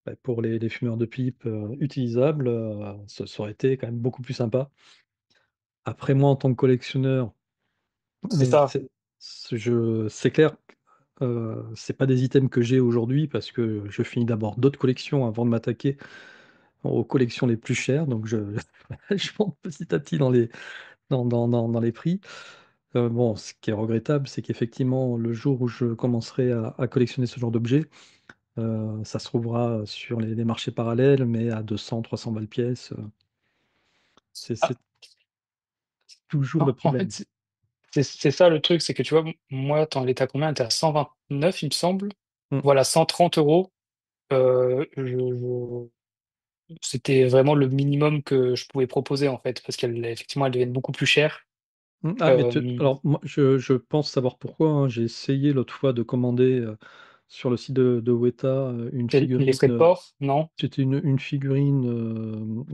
bah, pour les fumeurs de pipe, utilisables, ça aurait été quand même beaucoup plus sympa. Après moi, en tant que collectionneur, c'est ça. c'est clair que, c'est pas des items que j'ai aujourd'hui parce que je finis d'abord d'autres collections avant de m'attaquer aux collections les plus chères, donc je je monte petit à petit dans les prix. Bon, ce qui est regrettable, c'est qu'effectivement, le jour où je commencerai à collectionner ce genre d'objets, ça se trouvera sur les marchés parallèles, mais à 200-300 balles pièce, Ah, c'est toujours le en fait, problème. c'est ça le truc, c'est que tu vois, moi, attends, elle était à combien? Elle était à 129, il me semble. Mmh. Voilà, 130 €. C'était vraiment le minimum que je pouvais proposer, en fait, parce qu'effectivement, elles deviennent beaucoup plus chères. Mmh, ah mais te Euh, alors moi, je pense savoir pourquoi, hein. J'ai essayé l'autre fois de commander, sur le site de Weta, une les figurine, frais de port, non? c'était une figurine,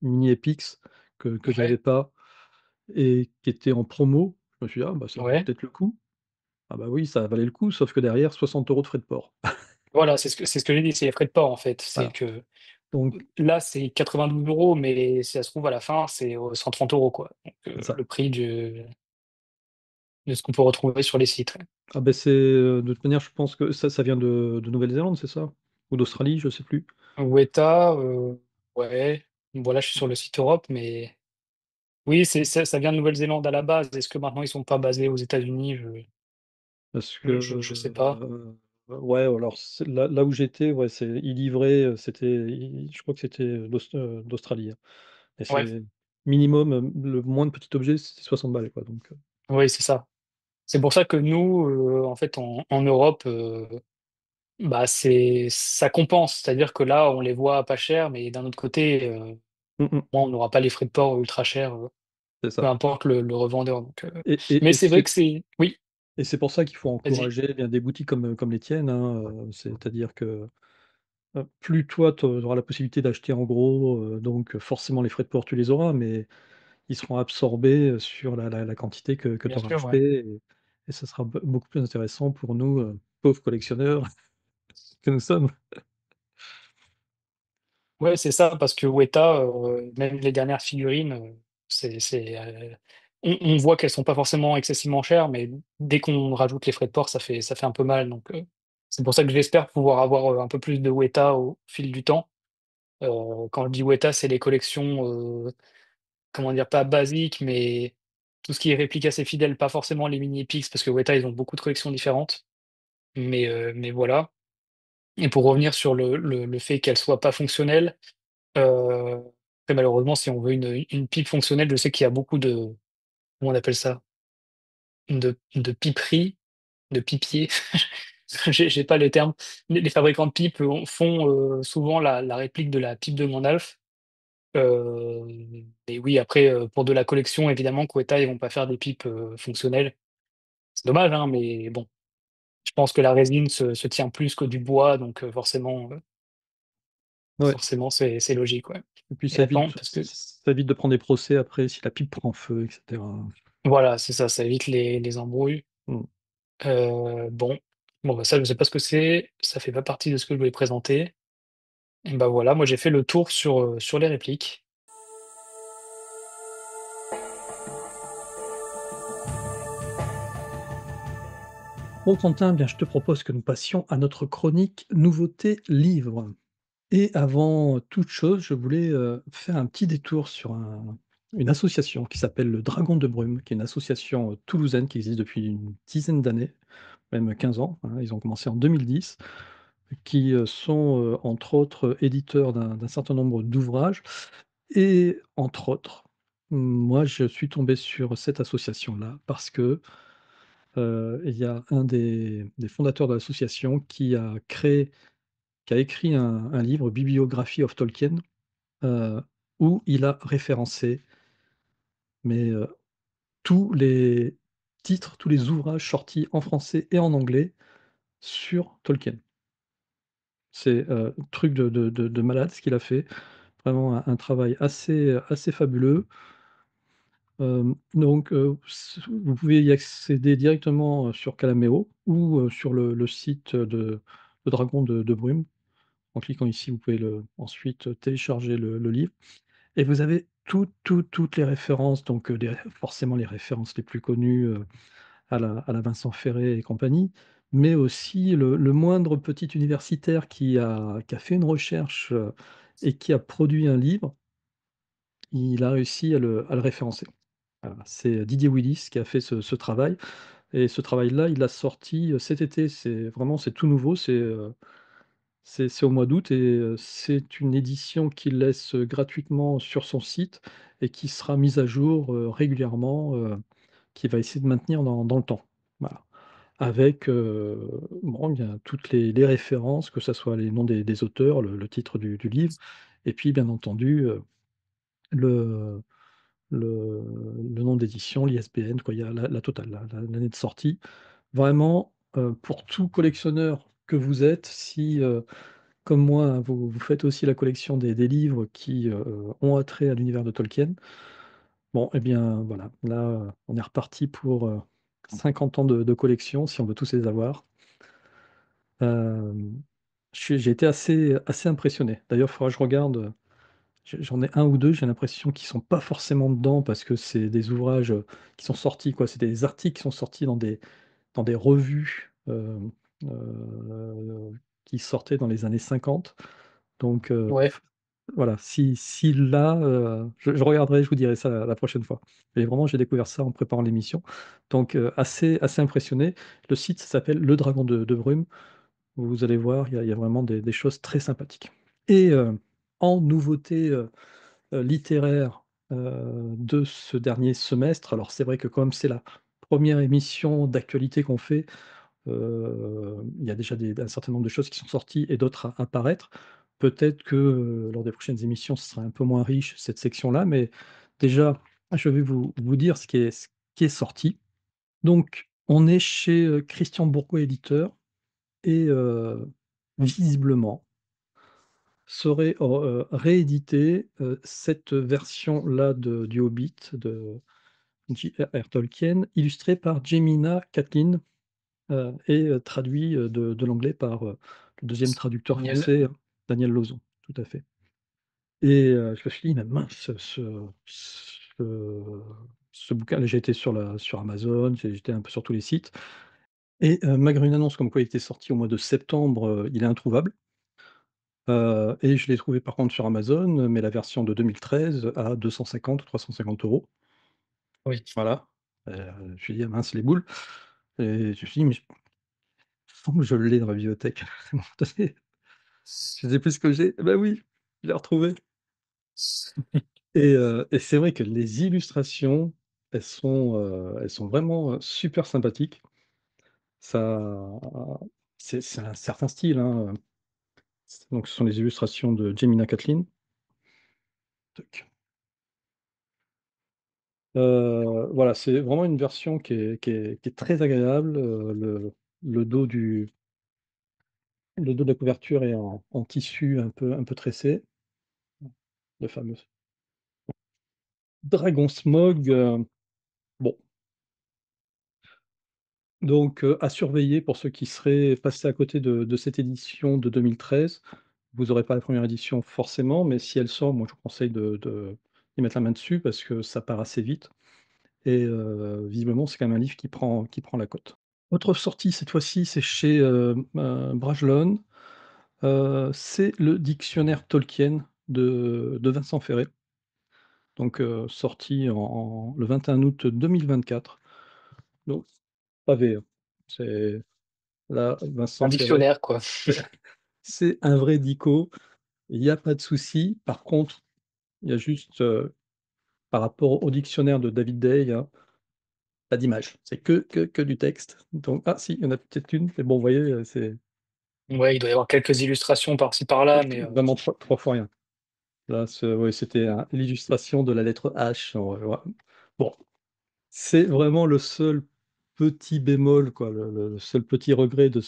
Mini Epix que j'avais Ouais, pas et qui était en promo. Je me suis dit: «Ah bah, ça vaut ouais. peut-être le coup». Ah bah oui, ça valait le coup, sauf que derrière 60 € de frais de port. Voilà, c'est ce que j'ai dit, c'est les frais de port, en fait. C'est Voilà, que donc là, c'est 92 €, mais si ça se trouve, à la fin, c'est 130 €, quoi. Donc, c'est ça. le prix de ce qu'on peut retrouver sur les sites. Ouais. Ah bah, de toute manière, je pense que ça vient de Nouvelle-Zélande, c'est ça? Ou d'Australie, je sais plus. Weta, ouais. Voilà, je suis sur le site Europe, mais oui, ça vient de Nouvelle-Zélande à la base. Est-ce que maintenant ils sont pas basés aux États-Unis? Parce que, Je sais pas. ouais, alors c'est là où j'étais, ouais, ils livraient, je crois que c'était, d'Australie, hein. Et Ouais, c'est minimum, le moindre petit objet, c'est 60 balles, quoi, donc oui, c'est ça. C'est pour ça que nous, en fait, en Europe, bah, ça compense. C'est-à-dire que là, on les voit pas cher, mais d'un autre côté, mmh mh, moi, on n'aura pas les frais de port ultra chers, c'est peu ça. importe le revendeur. Donc, Et et mais et c'est vrai c'est que c'est oui, et c'est pour ça qu'il faut vas-y. encourager, eh bien, des boutiques comme les tiennes, hein, c'est-à-dire que, plus toi, tu auras la possibilité d'acheter en gros, donc forcément les frais de port, tu les auras, mais ils seront absorbés, sur la quantité que tu Bien auras sûr, ouais. acheté et ça sera beaucoup plus intéressant pour nous, pauvres collectionneurs que nous sommes. Ouais, c'est ça, parce que Weta, même les dernières figurines, on voit qu'elles sont pas forcément excessivement chères, mais dès qu'on rajoute les frais de port, ça fait un peu mal. Donc, c'est pour ça que j'espère pouvoir avoir un peu plus de Weta au fil du temps. Quand je dis Weta, c'est les collections, comment dire, pas basiques, mais tout ce qui est réplique assez fidèle, pas forcément les mini Epix, parce que Weta, ils ont beaucoup de collections différentes. Mais voilà. Et pour revenir sur le fait qu'elle soit pas fonctionnelle, heu, après malheureusement si on veut une pipe fonctionnelle, je sais qu'il y a beaucoup de comment on appelle ça? De piperies, de pipiers, j'ai pas le terme. Les fabricants de pipes font, souvent la réplique de la pipe de Gandalf. Et oui après, pour de la collection évidemment Quetta ils vont pas faire des pipes, fonctionnelles. C'est dommage, hein, mais bon, je pense que la résine se tient plus que du bois donc Ouais, forcément c'est logique, ouais. et puis Et attends parce que ça évite de prendre des procès après si la pipe prend feu et cetera. voilà, c'est ça, ça évite les embrouilles. Mmh. Bon, bah, ça je sais pas ce que c'est, ça fait pas partie de ce que je voulais présenter. Et bah, voilà, moi j'ai fait le tour sur les répliques. Bon Quentin, bien je te propose que nous passions à notre chronique nouveautés livres. Et avant toute chose, je voulais, faire un petit détour sur une association qui s'appelle le Dragon de Brume, qui est une association, toulousaine qui existe depuis une dizaine d'années, même 15 ans, hein. Ils ont commencé en 2010, qui, sont, entre autres, éditeurs d'un certain nombre d'ouvrages et entre autres, moi je suis tombé sur cette association-là parce que, il y a un des fondateurs de l'association qui a écrit un livre, Bibliographie of Tolkien, heu, où il a référencé, mais, tous les titres, tous les ouvrages sortis en français et en anglais sur Tolkien. C'est, truc de malade ce qu'il a fait. Vraiment un travail assez fabuleux. Donc, vous pouvez y accéder directement, sur Calameo ou, sur le site de Dragon de Brume. En cliquant ici, vous pouvez ensuite télécharger le livre. Et vous avez toutes les références, donc forcément les références les plus connues, à la Vincent Ferré et compagnie, mais aussi le moindre petit universitaire qui a fait une recherche, et qui a produit un livre, il a réussi à le référencer. Voilà, c'est Didier Willis qui a fait ce travail et ce travail-là, il l'a sorti, cet été. C'est tout nouveau, c'est au mois d'août et c'est une édition qu'il laisse, gratuitement sur son site et qui sera mise à jour, régulièrement, qu'il va essayer de maintenir dans le temps. Voilà. Avec, bon, bien toutes les références, que ça soit les noms des auteurs, le titre du livre et puis bien entendu, le le le nom d'édition, l'ISBN, quoi. Il y a la totale, l'année de sortie. Vraiment, pour tout collectionneur que vous êtes, si, comme moi, hein, vous faites aussi la collection des livres qui, ont attrait à l'univers de Tolkien. Bon et bien, voilà, là, on est reparti pour, 50 ans de collection, si on veut tous les avoir. Hem, j'ai été assez impressionné. D'ailleurs, il faudra que je regarde, j'en ai un ou 2. J'ai l'impression qu'ils sont pas forcément dedans parce que c'est des ouvrages, qui sont sortis, quoi, c'est des articles qui sont sortis dans des revues, qui sortaient dans les années 50. Donc, Ouais, voilà, si là, je regarderai, je vous dirai ça la prochaine fois. Mais vraiment, j'ai découvert ça en préparant l'émission, donc assez impressionné. Le site s'appelle Le Dragon de Brume. Vous allez voir, il y a vraiment des choses très sympathiques et en nouveauté, littéraire, de ce dernier semestre, alors c'est vrai que comme c'est la première émission d'actualité qu'on fait, il y a déjà un certain nombre de choses qui sont sorties et d'autres à paraître. Peut-être que, lors des prochaines émissions, ce sera un peu moins riche cette section-là, mais déjà, je vais vous dire ce qui est sorti. Donc, on est chez, Christian Bourgo éditeur et visiblement serait réédité, cette version-là du Hobbit de J.R.R. Tolkien, illustrée par Jemina Catlin. Et traduit, de l'anglais par, le deuxième c'est traducteur génial. français, Daniel Lauzon, tout à fait et je me suis dit: «Mais mince, ce bouquin» là, j'ai été sur Amazon, j'étais un peu sur tous les sites et malgré une annonce comme quoi il était sorti au mois de septembre, il est introuvable, et je l'ai trouvé par contre sur Amazon, mais la version de 2013 à 250 ou 350 €. Oui. Voilà, je me suis dit: «Ah mince les boules» et je me suis dit: «Mais faut que je l'ai dans ma bibliothèque à un moment donné». Je sais plus ce que j'ai. Bah oui, je l'ai retrouvé. Et c'est vrai que les illustrations, elles sont vraiment, super sympathiques. Ça c'est un certain style, hein, donc ce sont les illustrations de Jemina Catlin. Tac. Voilà, c'est vraiment une version qui est très agréable, le dos du le dos de la couverture est en tissu un peu tressé, le fameux Dragon Smog, bon, donc à surveiller pour ceux qui seraient passés à côté de cette édition de 2013. Vous aurez pas la première édition forcément, mais si elle sort, moi je vous conseille de d'y mettre la main dessus parce que ça part assez vite et visiblement c'est quand même un livre qui prend la cote. Autre sortie cette fois-ci, c'est chez, Brajlon, c'est le dictionnaire Tolkien de Vincent Ferré, donc sorti le 21 août 2024. Donc pavé, hein. C'est là, Un Vincent Ferré, dictionnaire, quoi. c'est c'est un vrai dico, il y a pas de souci. Par contre, il y a juste, par rapport au dictionnaire de David Day, hein, pas d'image. C'est que du texte. Donc ah si, il y en a peut-être une, mais bon, vous voyez, c'est Ouais, il doit y avoir quelques illustrations par-ci par-là, mais vraiment trois fois rien. Là, ouais, c'était l'illustration de la lettre H. Ouais. Bon, c'est vraiment le seul petit bémol, quoi, le seul petit regret de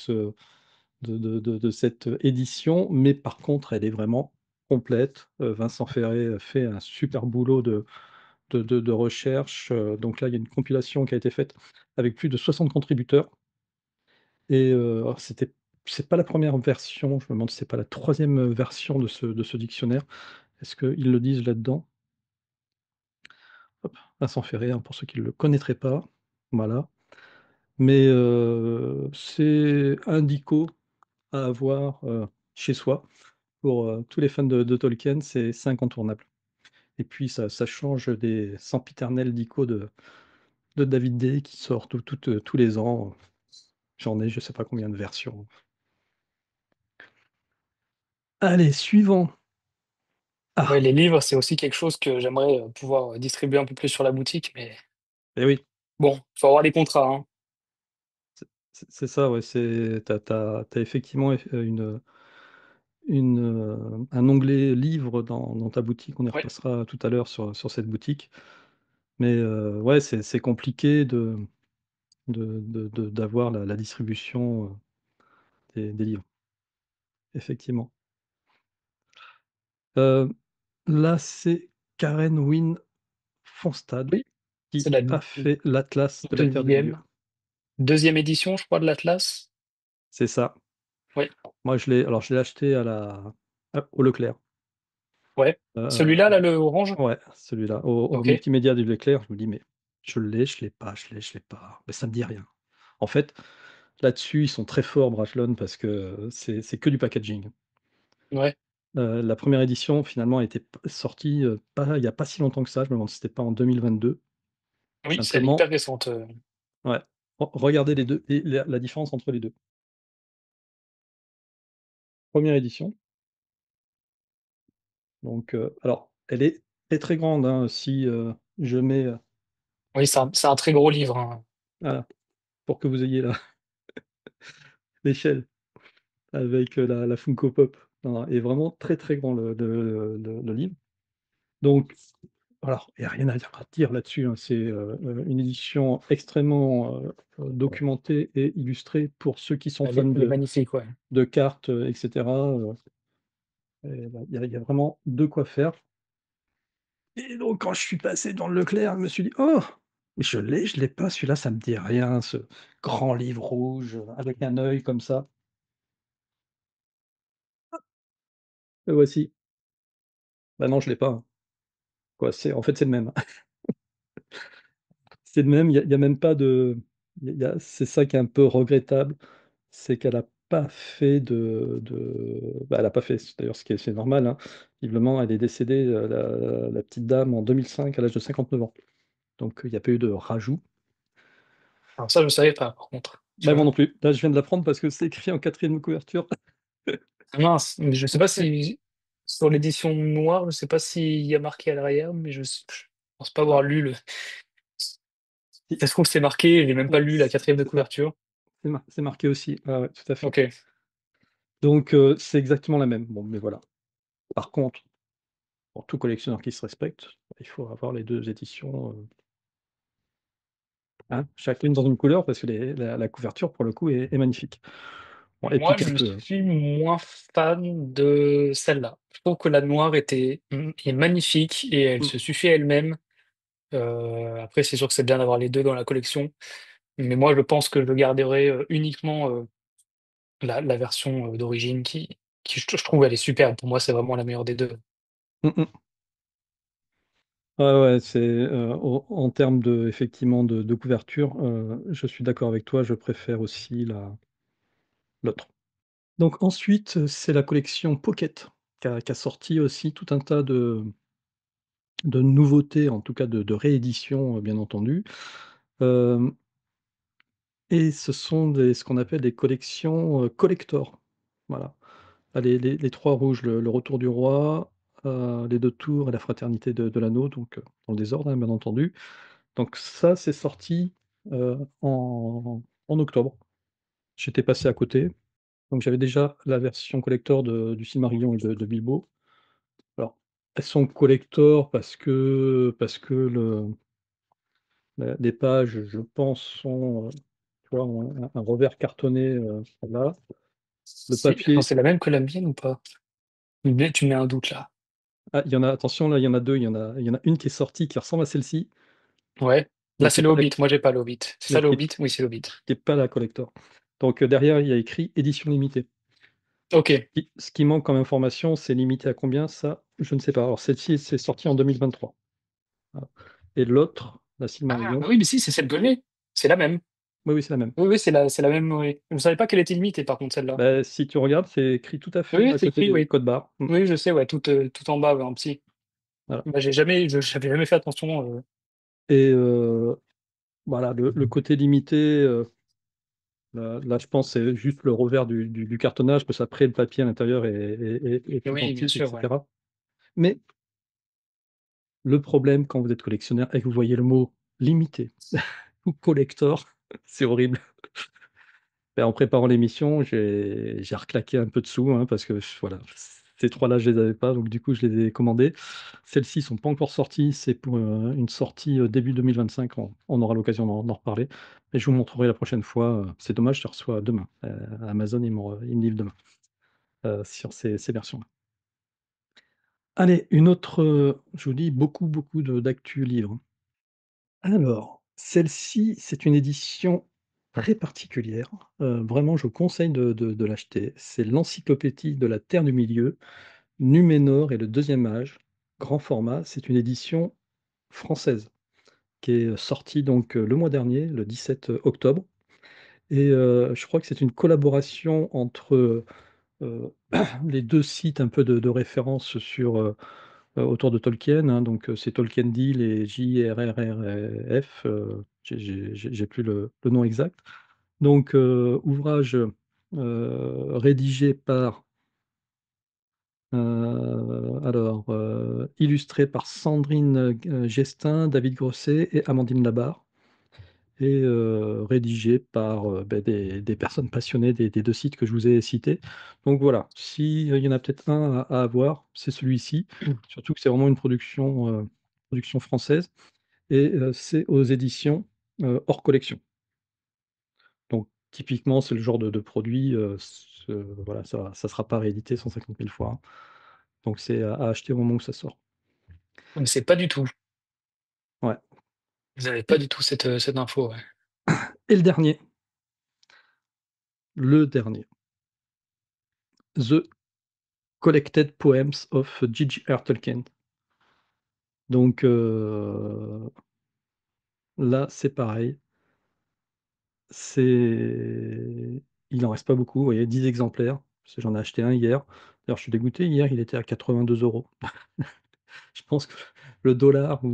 cette édition, mais par contre, elle est vraiment complète. Vincent Ferré a fait un super boulot de recherche. Donc là, il y a une compilation qui a été faite avec plus de 60 contributeurs. Et alors c'est pas la première version, je me demande si c'est pas la troisième version de ce dictionnaire. Est-ce qu'ils le disent là-dedans? Hop, Vincent Ferré, hein, pour ceux qui ne le connaîtraient pas, voilà. Mais c'est un dico à avoir, chez soi. Pour, tous les fans de Tolkien, c'est incontournable. Et puis ça change des sempiternels dico de David Day qui sort tous les ans. J'en ai je sais pas combien de versions. Allez, suivant. ouais, Ah! les livres, c'est aussi quelque chose que j'aimerais, pouvoir, distribuer un peu plus sur la boutique, mais Et oui, bon, faut avoir les contrats, hein. c'est ça, ouais, tu as effectivement un onglet livres dans ta boutique. On y Ouais. repassera tout à l'heure sur cette boutique. Mais ouais, c'est compliqué d'avoir la distribution, des livres, effectivement. Heu, Là, c'est Karen Wynne Fonstad Oui, c'est qui la a fait l'Atlas de la Terre des Dieux. deuxième, deuxième édition, je crois, de l'Atlas? C'est ça. Oui, Moi, je l'ai acheté au Leclerc. ouais. Heu, Celui-là, là, le orange? ouais, celui-là, au OK. multimédia du Leclerc. Je me dis: «Mais je l'ai pas, je l'ai pas». Mais ça me dit rien. En fait, là-dessus, ils sont très forts Brajlon parce que c'est que du packaging. Ouais. La première édition finalement était sortie, pas il y a pas si longtemps que ça. Je me demande si c'était pas en 2022. Oui, c'est elle est hyper Simplement, récente, ouais, regardez les 2 et la différence entre les 2. Première édition, donc alors elle est très, très grande, hein, si, je mets, oui, c'est un très gros livre, hein. voilà, pour que vous ayez la l'échelle avec, la Funko Pop. Non, non, est vraiment très, très grand le livre. Donc alors, il y a rien à dire là-dessus, hein. C'est, une édition extrêmement, documentée et illustrée pour ceux qui sont fans Elle est de magnifique, ouais. cartes, et cetera, et bah, il y a vraiment de quoi faire. Et donc quand je suis passé dans le Leclerc, je me suis dit: «Oh! Mais je l'ai pas celui-là, ça me dit rien, ce grand livre rouge, avec un œil comme ça». Le voici. Bah non, je l'ai pas, hein. Quoi, en fait, c'est le même. C'est le même, il y a même pas de c'est ça qui est un peu regrettable, c'est qu'elle a pas fait bah, elle a pas fait, d'ailleurs c'est normal, hein. Visiblement, elle est décédée, la petite dame en 2005 à l'âge de 59 ans. Donc il y a pas eu de rajout. Alors ça, je savais pas, par contre, tu Bah, moi vois? non plus. Là, je viens de l'apprendre parce que c'est écrit en quatrième couverture. Ah mince, mais je sais pas si sur l'édition noire, je sais pas s'il y a marqué à l'arrière, mais je pense pas avoir lu le. Si ça se trouve, c'est marqué, j'ai même pas Ouais, lu la quatrième de c'est ça, couverture. c'est marqué aussi. Ah ouais, tout à fait. Ok. Donc c'est exactement la même. Bon, mais voilà. Par contre, pour tout collectionneur qui se respecte, il faut avoir les 2 éditions, hein, chacune dans une couleur parce que la couverture pour le coup est magnifique. Bon, elle Moi, pique un je peu, hein. suis moins fan de celle-là. Je trouve que la noire est magnifique et elle Mmh, se suffit à elle-même. Après, c'est sûr que c'est bien d'avoir les deux dans la collection, mais moi, je pense que je garderai uniquement la version d'origine je trouve, elle est superbe. Pour moi, c'est vraiment la meilleure des deux. mmh mh. Ouais, ouais, c'est, en termes de effectivement de couverture, je suis d'accord avec toi, je préfère aussi la l'autre. Donc ensuite, c'est la collection Pocket qui a sorti aussi tout un tas de nouveautés, en tout cas de rééditions, bien entendu. Hem Et ce sont ce qu'on appelle des collections, collector. Voilà. Ah, les 3 rouges, le Retour du roi, les 2 tours et la Fraternité de l'Anneau, donc dans le désordre, hein, bien entendu. Donc ça, c'est sorti, en octobre. J'étais passé à côté, donc j'avais déjà la version collector du Silmarillion et de Bilbo. Alors, elles sont collector parce que les pages, je pense, sont, tu vois, ont un revers cartonné, là. Le Attends, papier, c'est la même que la mienne ou pas? Tu me mets un doute là. ah, il y en a, attention, là, il y en a 2. Il y en a une qui est sortie qui ressemble à celle-ci, Ouais. mais Là, qui c'est est le pas la Hobbit. Moi, j'ai pas le Hobbit. C'est ça mais le qui est Hobbit? Oui, c'est le Hobbit. qui est pas la collector. Donc, derrière, il y a écrit édition limitée. Ok. Ce qui manque comme information, c'est limité à combien? Ça, je ne sais pas. Alors celle-ci, c'est sorti en 2023. Voilà. Et l'autre, la Ah, Silmarillion, bah oui, mais si, c'est celle que j'ai. C'est la même. oui, oui, c'est la même. Oui, oui, c'est la même. Oui. Je ne savais pas qu'elle était limitée, par contre, celle-là. Bah, si tu regardes, c'est écrit tout à Oui, fait oui, à c'est côté écrit, des oui. codes barres. Mmh, Oui, je sais, ouais, tout en bas, ouais, en petit. voilà. Bah, j'avais jamais fait attention. Et voilà, le côté limité, là, je pense, c'est juste le revers du cartonnage, parce qu'après, le papier à l'intérieur est tout Oui, bien antique, sûr, ouais. etc. Mais le problème, quand vous êtes collectionneur et que vous voyez le mot limité ou collector, c'est horrible. Ben, en préparant l'émission, j'ai reclaqué un peu de sous, hein, parce que voilà, ces trois-là, je les avais pas, donc du coup, je les ai commandés. Celles-ci sont pas encore sorties, c'est pour une sortie début 2025. On aura l'occasion d'en reparler. Et je vous montrerai la prochaine fois. C'est dommage, je les reçois demain. Amazon, ils me livrent demain sur ces versions-là. Allez, une autre, je vous dis beaucoup, beaucoup d'actu livres. Alors, celle-ci, c'est une édition très particulière. Vraiment, je vous conseille de l'acheter. C'est l'Encyclopédie de la Terre du Milieu, Numénor et le Deuxième Âge, grand format. C'est une édition française qui est sortie donc le mois dernier, le 17 octobre. Et je crois que c'est une collaboration entre les 2 sites un peu de référence autour de Tolkien, hein, donc c'est Tolkien Deal et JRRRF, j'ai plus le nom exact. Donc ouvrage, rédigé par, illustré par Sandrine, Gestin, David Grosset et Amandine Labarre et rédigé par, des personnes passionnées des 2 sites que je vous ai cités. Donc voilà, si, il y en a peut-être un à avoir, c'est celui-ci. Surtout que c'est vraiment une production française et c'est aux éditions, hors collection. Donc typiquement, c'est le genre de produit, voilà, ça sera pas réédité 150 000 fois, hein. Donc c'est à acheter au moment où ça sort. Mais c'est pas du tout. Ouais. Vous avez pas Et du tout cette info, ouais. et le dernier, The Collected Poems of J.J.R. Tolkien. Donc là, c'est pareil, il en reste pas beaucoup, vous voyez, 10 exemplaires, parce que j'en ai acheté un hier. D'ailleurs, je suis dégoûté, hier, il était à 82 €. Je pense que le dollar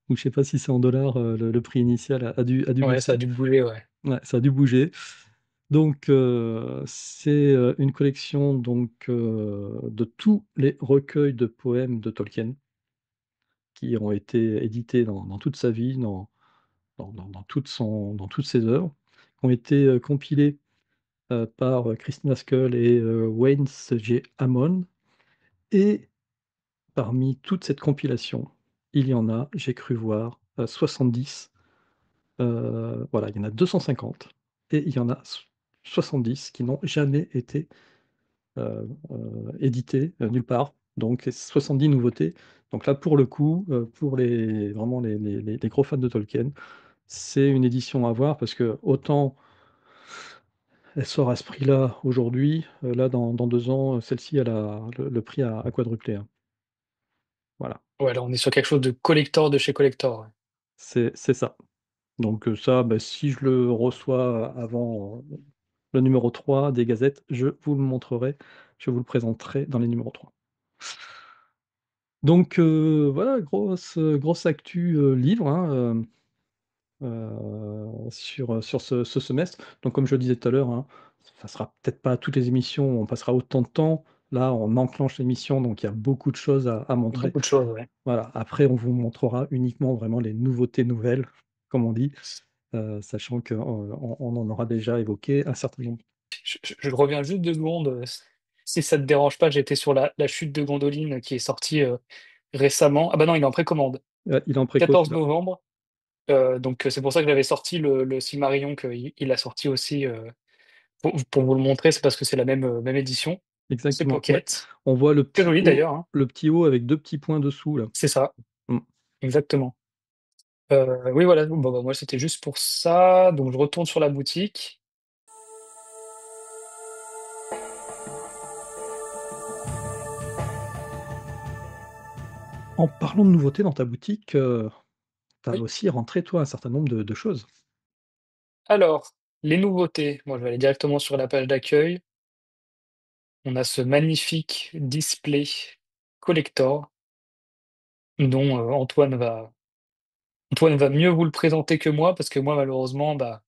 ou je sais pas si c'est en dollars, le prix initial a dû Ouais, ça a baisser. dû bouger, ouais. Ouais, ça a dû bouger. Donc, c'est une collection donc, de tous les recueils de poèmes de Tolkien qui ont été édités dans toute sa vie, dans toutes ses œuvres, qui ont été compilés par Christina Scull et Wayne G. Hammond. Et parmi toute cette compilation, il y en a, j'ai cru voir, 70. Voilà, il y en a 250 et il y en a 70 qui n'ont jamais été édités nulle part. Donc 70 nouveautés. Donc là, pour le coup, pour vraiment les gros fans de Tolkien, c'est une édition à voir parce que autant elle sort à ce prix-là aujourd'hui, là, dans 2 ans, celle-ci, le prix a quadruplé, hein. Voilà, Ouais, là, on est sur quelque chose de collector de chez collector, ouais. c'est ça. Donc ça, bah, si je le reçois avant le numéro 3 des gazettes, je vous le montrerai, je vous le présenterai dans les numéros 3. Donc voilà, grosse actu, livre, hein, sur ce semestre. Donc comme je le disais tout à l'heure, hein, ça sera peut-être pas toutes les émissions, on passera autant de temps. Là, on enclenche l'émission, donc il y a beaucoup de choses à montrer. Beaucoup de choses, ouais. Voilà, après on vous montrera uniquement vraiment les nouveautés nouvelles, comme on dit, sachant qu'on on en aura déjà évoqué un certain nombre. Je reviens juste 2 secondes, si ça te dérange pas, j'étais sur la chute de Gondolin qui est sortie, récemment. Ah bah non, il est en précommande. Il est en préco 14 celui-là. novembre, donc c'est pour ça que j'avais sorti le Silmarillion qu'il il a sorti aussi, pour vous le montrer, c'est parce que c'est la même édition. C'est Exactement, ouais. Pocket. On voit Très joli d'ailleurs, hein. le petit haut avec 2 petits points dessous là. C'est ça, Mmh. exactement. Oui voilà, bon bah, moi c'était juste pour ça, donc je retourne sur la boutique. En parlant de nouveautés dans ta boutique, tu as Oui. aussi rentré toi un certain nombre de choses. Alors, les nouveautés, moi je vais aller directement sur la page d'accueil. On a ce magnifique display collector dont, Antoine va mieux vous le présenter que moi parce que moi malheureusement, bah,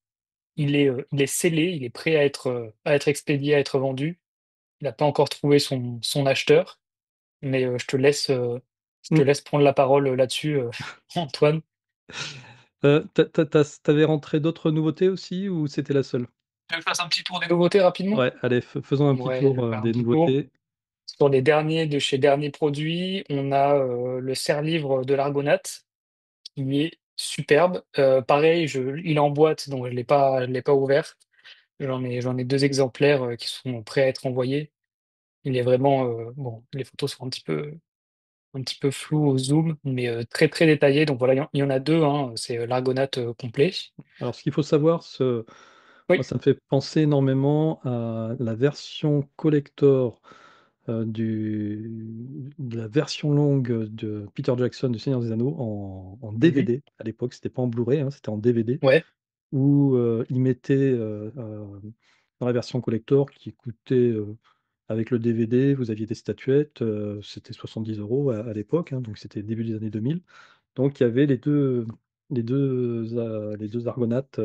il est scellé, il est prêt à être expédié, à être vendu. Il n'a pas encore trouvé son acheteur, mais, je te Mmh. laisse prendre la parole, là-dessus, Antoine. Tu avais rentré d'autres nouveautés aussi ou c'était la seule? Tu veux que je fasse un petit tour des nouveautés rapidement? Ouais, allez, faisons un petit Ouais, je tour, vais faire un des petit tour. nouveautés. Sur les derniers de chez Derniers Produits, on a, le serre-livre de l'Argonaute qui est superbe. Pareil, il est en boîte, donc je l'ai pas ouvert. J'en ai 2 exemplaires, qui sont prêts à être envoyés. Il est vraiment, bon, les photos sont un petit peu floues au zoom, mais, très, très détaillées. Donc voilà, il y en a 2, hein, c'est, l'Argonaute, complet. Alors ce qu'il faut savoir, moi Oui, ça me fait penser énormément à la version collector, de la version longue de Peter Jackson du Seigneur des Anneaux en mmh, DVD. À l'époque, c'était pas en Blu-ray, hein, c'était en DVD. ouais, Où, ils mettaient, dans la version collector qui coûtait, avec le DVD, vous aviez des statuettes, c'était 70 € à l'époque, hein, donc c'était début des années 2000. Donc il y avait les 2 argonautes,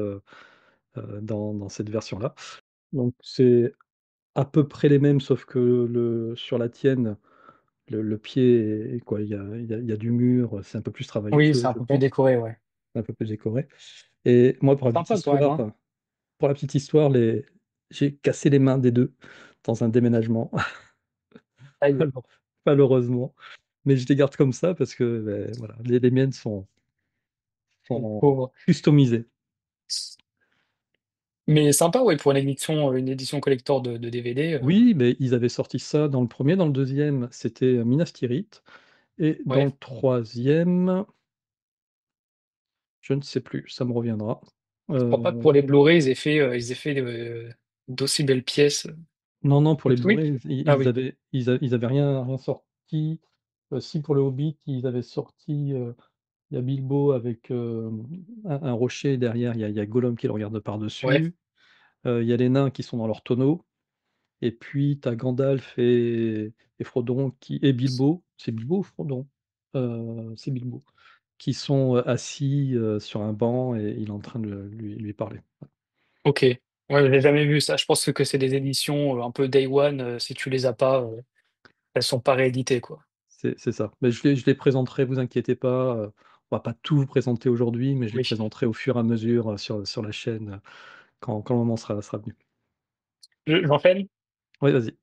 dans cette version-là. Donc c'est à peu près les mêmes, sauf que sur la tienne, le pied est quoi, il y a du mur, c'est un peu plus travaillé, oui, c'est un je peu plus pense, décoré, ouais. un peu plus décoré. Et moi, Sympa quand même, hein? pour la petite histoire, j'ai cassé les mains des 2 dans un déménagement, Aïe, malheure malheureusement. Mais je les garde comme ça parce que, beh, voilà, les miennes le sont pauvre. customisées. Mais sympa, ouais, pour une édition collector de DVD, Oui, mais ils avaient sorti ça dans le premier, dans le deuxième, c'était, Minas Tirith et dans ouais. le troisième, je ne sais plus, ça me reviendra. Je crois pas que Heu, pour les Blu-ray, ils aient fait, d'aussi belles pièces. non, non, pour les Oui. Blu-ray, Ah oui. ils avaient rien sorti. Si pour le Hobbit, ils avaient sorti, il y a Bilbo avec, un rocher derrière, il y a Gollum qui le regarde Ouais, par-dessus. Il y a les nains qui sont dans leur tonneau et puis tu as Gandalf et Frodon et Bilbo. C'est Bilbo ou Frodon? C'est Bilbo. Qui sont, assis, sur un banc et il est en train de lui parler. OK. Ouais, j'ai jamais vu ça. Je pense que c'est des éditions un peu Day One. Si tu les as pas, elles sont pas rééditées, quoi. C'est ça. Mais je les présenterai, vous inquiétez pas. On va pas tout vous présenter aujourd'hui, mais je les Oui. présenterai au fur et à mesure sur la chaîne quand le moment sera venu. J'enchaîne. Oui, vas-y.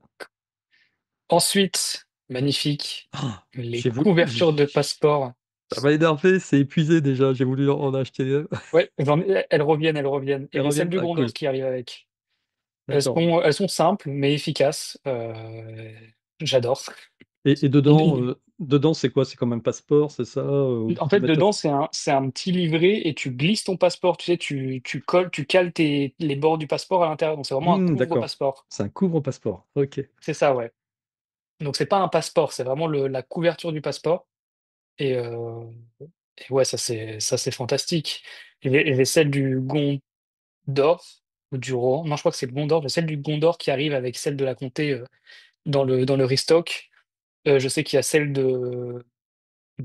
Ensuite, magnifique, Ah, les j'ai voulu, couvertures de passeport. ça m'a énervé, c'est épuisé déjà. J'ai voulu en acheter. Ouais, elles reviennent, elles reviennent. Et Elles j'ai celles reviennent? du Ah, Gondor cool. qui arrivent avec. D'accord. Elles sont simples mais efficaces. J'adore. Et dedans, dedans c'est quoi? C'est comme un passeport, c'est ça? Ou En tu fait, mets ta... dedans, c'est un petit livret et tu glisses ton passeport. Tu sais, tu colles, tu cales les bords du passeport à l'intérieur. Donc, c'est vraiment un D'accord. couvre-passeport. C'est un couvre-passeport. Ok. C'est ça, ouais. Donc, c'est pas un passeport, c'est vraiment la couverture du passeport. Et, euh, et ouais, ça, c'est fantastique. J'ai celle du Gondor ou du Rohan. Non, je crois que c'est le Gondor. J'ai celle du Gondor qui arrive avec celle de la Comté dans le restock. Je sais qu'il y a celle de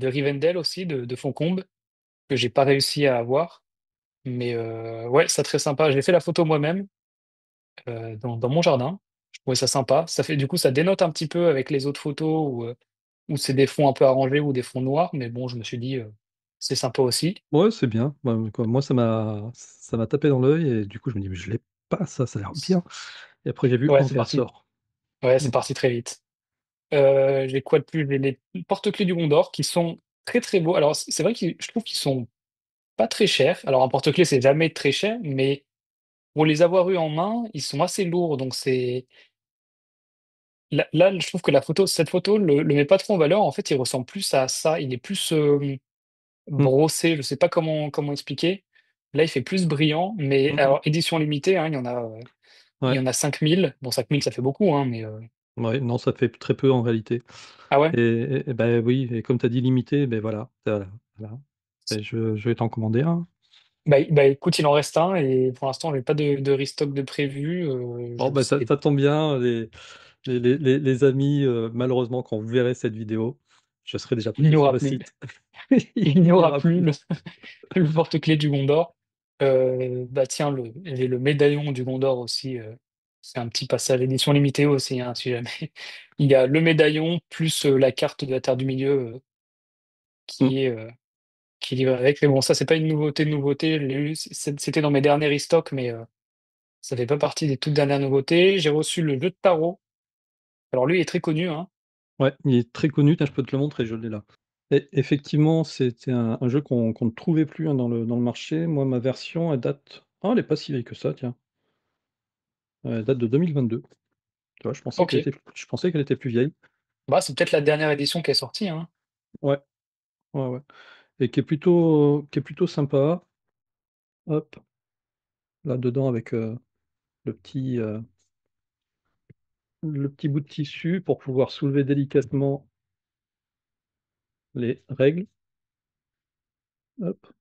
Rivendell aussi, de Foncombe, que j'ai pas réussi à avoir. Mais ouais, c'est très sympa. J'ai fait la photo moi-même dans mon jardin. Je trouvais ça sympa. Ça fait, du coup, ça dénote un petit peu avec les autres photos où c'est des fonds un peu arrangés ou des fonds noirs. Mais bon, je me suis dit, c'est sympa aussi. Ouais, c'est bien. Moi, ça m'a tapé dans l'œil et du coup, je me dis, mais je l'ai pas, ça a l'air bien. Et après, j'ai vu, Ouais, oh, c'est mais elle parti. sort. Ouais, c'est Mm. parti très vite. J'ai quoi de plus? J'ai les porte-clés du Gondor qui sont très très beaux. Alors, c'est vrai que je trouve qu'ils sont pas très chers. Alors, un porte-clés, c'est jamais très cher, mais pour les avoir eu en main, ils sont assez lourds. Donc, c'est là, je trouve que cette photo le met pas trop en valeur. En fait, il ressemble plus à ça. Il est plus Mm. brossé. Je sais pas comment expliquer. Là, il fait plus brillant. Mais Mm, mm. alors, édition limitée, hein, il y Ouais. en a 5000. Bon, 5000, ça fait beaucoup, hein, mais Ouais, non, ça fait très peu en réalité. ah ouais. Et ben oui, et comme tu as dit limité, ben voilà. Voilà. Ben, je vais t'en commander un. Bah, écoute, il en reste un et pour l'instant, j'ai pas de restock de prévu. Bon, Je ben sais, ça tombe bien, les amis, malheureusement, quand vous verrez cette vidéo, je serai déjà il passé n'y sur aura le plus. site. Il n'y Il n'y aura aura plus plus. le porte-clés du Gondor. Bah tiens, j'ai le médaillon du Gondor aussi. C'est un petit passage édition limitée aussi, hein, si jamais. Il y a le médaillon plus la carte de la Terre du Milieu Mm. qui est qui est livrée avec. Mais bon, ça, c'est pas une nouveauté. Je l'ai eu, c'était dans mes derniers restocks, mais ça fait pas partie des toutes dernières nouveautés. J'ai reçu le jeu de tarot. Alors lui, il est très connu, hein. Ouais, il est très connu, tiens, je peux te le montrer, je l'ai là. Et effectivement, c'était un jeu qu'on ne trouvait plus hein, dans le marché. Moi, ma version, elle date. Oh, elle est pas si vieille que ça, tiens. Elle date de 2022. Tu vois, Ok. je pensais qu'elle était plus vieille. Bah, c'est peut-être la dernière édition qui est sortie, hein. Ouais, ouais, ouais. Et qui est plutôt sympa. Hop, là-dedans avec le petit bout de tissu pour pouvoir soulever délicatement les règles. Hop.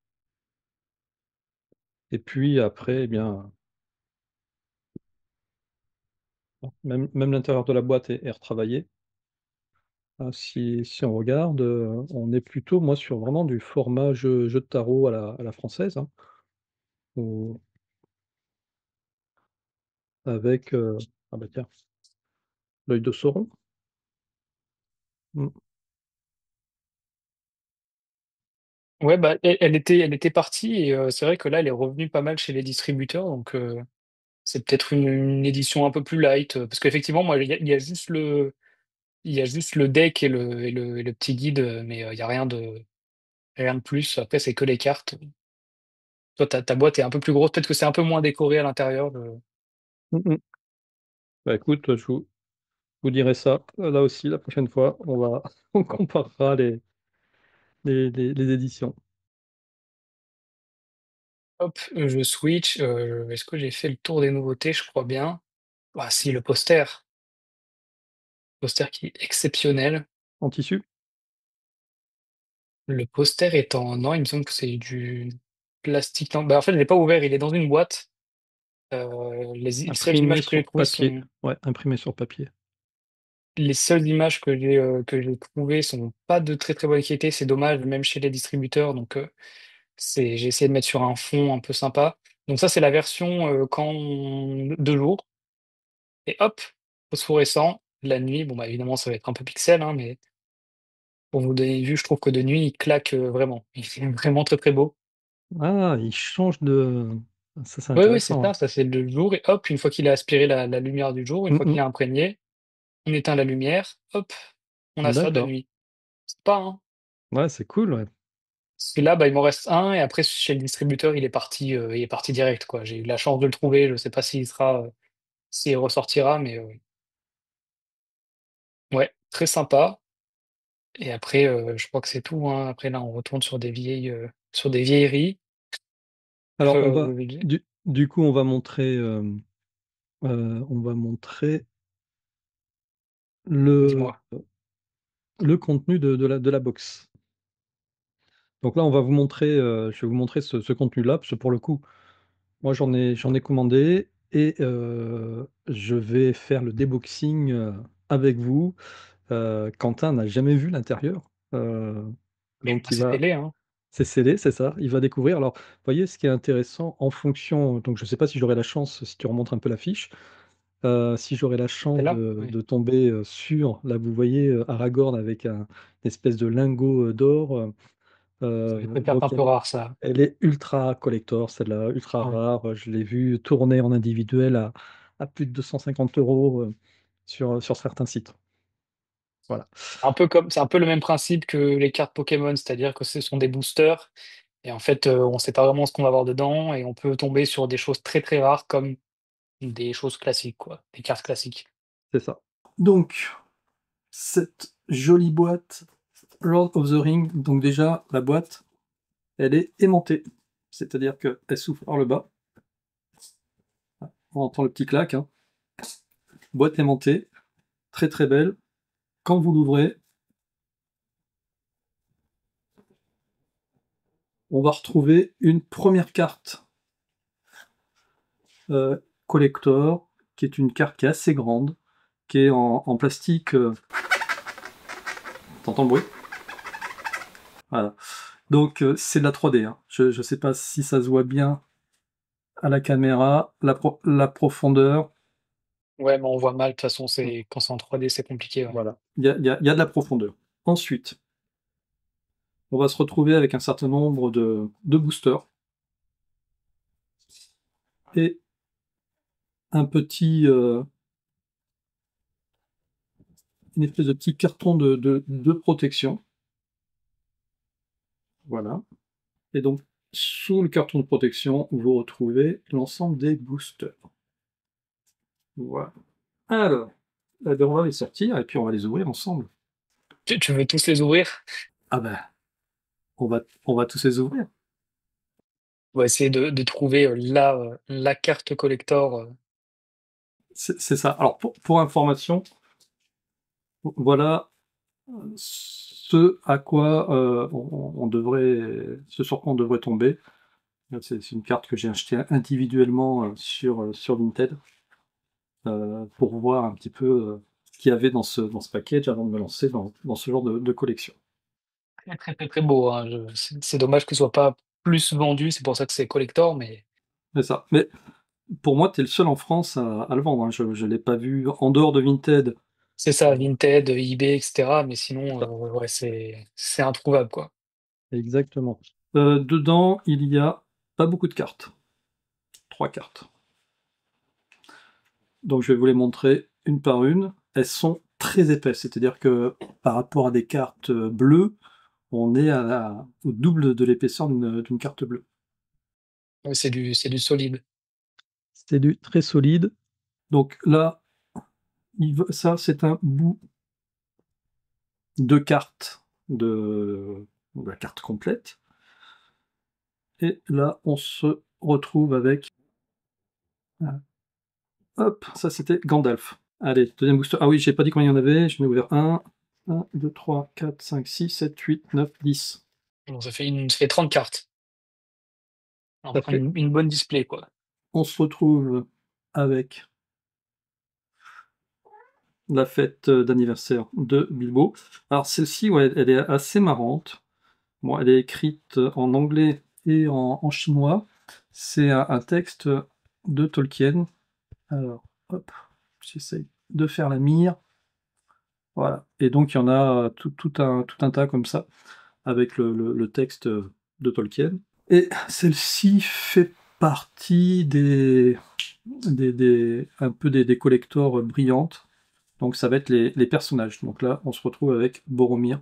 Et puis après, eh bien, même l'intérieur de la boîte est retravaillé. Ah, si on regarde, on est plutôt, moi, sur vraiment du format jeu de tarot à la française, hein, ou- avec, ah bah tiens, l'œil de Sauron. Mm. Ouais, bah, elle était partie et c'est vrai que là, elle est revenue pas mal chez les distributeurs, donc c'est peut-être une édition un peu plus light. Parce qu'effectivement, moi, il y a juste il y a juste le deck et le petit guide, mais il y a rien de plus. Après, c'est que les cartes. Toi, ta boîte est un peu plus grosse, peut-être que c'est un peu moins décoré à l'intérieur. Mm, mm. Bah écoute, je vous dirai ça, là aussi, la prochaine fois, on comparera les éditions. Hop, je switch. Est-ce que j'ai fait le tour des nouveautés? Je crois bien. Ah si, le poster. Poster qui est exceptionnel. En tissu, Le poster est en... Non, il me semble que c'est du plastique. Non, bah, en fait, il n'est pas ouvert, il est dans une boîte. Les seules imprimé images que j'ai sur trouvées papier. sont... Ouais, imprimé sur papier. Les seules images que j'ai trouvées sont pas de très très bonne qualité. C'est dommage, même chez les distributeurs. Donc, j'ai essayé de mettre sur un fond un peu sympa. Donc ça, c'est la version de jour. Et hop, phosphorescent. La nuit, bon, bah, évidemment, ça va être un peu pixel, hein, mais pour vous donner une vue, je trouve que de nuit, il claque vraiment. Il est vraiment très très beau. Ah, il change de... Ça, c'est Oui, oui, c'est intéressant. ça c'est le jour. Et hop, une fois qu'il a aspiré la lumière du jour, une fois qu'il Mhm. est imprégné, on éteint la lumière, hop, on a ça de D'accord. nuit. C'est pas, hein. Ouais, c'est cool, ouais. Celui-là, bah, il m'en reste un, et après, chez le distributeur, il est parti direct, quoi. J'ai eu la chance de le trouver. Je sais pas s'il ressortira, mais ouais, très sympa. Et après, je crois que c'est tout, hein. Après, là, on retourne sur des vieilleries. Alors, Euh, du coup, on va montrer le, Dis-moi. le contenu de la box. Donc là, je vais vous montrer ce contenu-là, parce que pour le coup, moi, j'en ai commandé et je vais faire le déboxing avec vous. Quentin n'a jamais vu l'intérieur, euh, donc C'est télé, hein. c'est scellé, c'est ça, il va découvrir. Alors, vous voyez, ce qui est intéressant en fonction, donc je ne sais pas si j'aurai la chance, si tu remontes un peu la fiche, si j'aurai la C'est chance là? Oui. de tomber sur, là, vous voyez Aragorn avec une espèce de lingot d'or. Ça fait une carte un Donc peu rare, ça. elle est ultra collector, celle-là, ultra Ouais. rare. Je l'ai vue tourner en individuel à plus de 250 euros sur certains sites. Voilà, C'est un peu le même principe que les cartes Pokémon, c'est-à-dire que ce sont des boosters. Et en fait, on sait pas vraiment ce qu'on va avoir dedans, et on peut tomber sur des choses très très rares comme des choses classiques, quoi. Des cartes classiques. c'est ça. Donc, cette jolie boîte Lord of the Ring, donc déjà, la boîte, elle est aimantée. C'est-à-dire qu'elle s'ouvre par le bas. On entend le petit clac, hein. Boîte aimantée, très très belle. Quand vous l'ouvrez, on va retrouver une première carte euh, collector, qui est une carte qui est assez grande, qui est en plastique. T'entends le bruit? Voilà. Donc c'est de la 3D, hein. Je ne sais pas si ça se voit bien à la caméra, la profondeur. Ouais, mais on voit mal, de toute façon, Mm. quand c'est en 3D, c'est compliqué, ouais. Voilà. Il y a de la profondeur. Ensuite, on va se retrouver avec un certain nombre de boosters et un petit, une espèce de petit carton de protection. Voilà. Et donc, sous le carton de protection, vous retrouvez l'ensemble des boosters. Voilà. Alors, eh ben, on va les sortir et puis on va les ouvrir ensemble. Tu veux tous les ouvrir? Ah ben, on va tous les ouvrir. On va essayer de trouver la carte collector. C'est ça. Alors, pour information, voilà ce à quoi ce sur quoi on devrait tomber. C'est une carte que j'ai achetée individuellement sur Vinted pour voir un petit peu ce qu'il y avait dans ce package avant de me lancer dans ce genre de collection. Très, très, très, très beau, hein. C'est dommage que ce soit pas plus vendu, c'est pour ça que c'est collector, mais C'est ça. Mais pour moi, tu es le seul en France à le vendre, hein. Je ne l'ai pas vu en dehors de Vinted. c'est ça, Vinted, eBay, etc. Mais C'est sinon, ça. ouais, c'est introuvable, quoi. Exactement. Dedans, il y a pas beaucoup de cartes. 3 cartes. Donc je vais vous les montrer une par une. Elles sont très épaisses, c'est-à-dire que par rapport à des cartes bleues, on est au double de l'épaisseur d'une carte bleue. Ouais, c'est du solide. C'est du très solide. Donc là, ça c'est un bout de carte de la carte complète. Et là, on se retrouve avec... Hop, ça c'était Gandalf. Allez, deuxième booster. Ah oui, j'ai pas dit combien il y en avait. J'en ai ouvert 1, 2, 3, 4, 5, 6, 7, 8, 9, 10. Bon, ça fait 30 cartes. Ça Enfin, fait. une bonne display, quoi. On se retrouve avec la fête d'anniversaire de Bilbo. Alors celle-ci, ouais, elle est assez marrante. Bon, elle est écrite en anglais et en chinois. C'est un texte de Tolkien. Alors, hop, j'essaye de faire la mire. Voilà. Et donc, il y en a tout un tas comme ça, avec le texte de Tolkien. Et celle-ci fait partie un peu des collectors brillantes. Donc, ça va être les personnages. Donc là, on se retrouve avec Boromir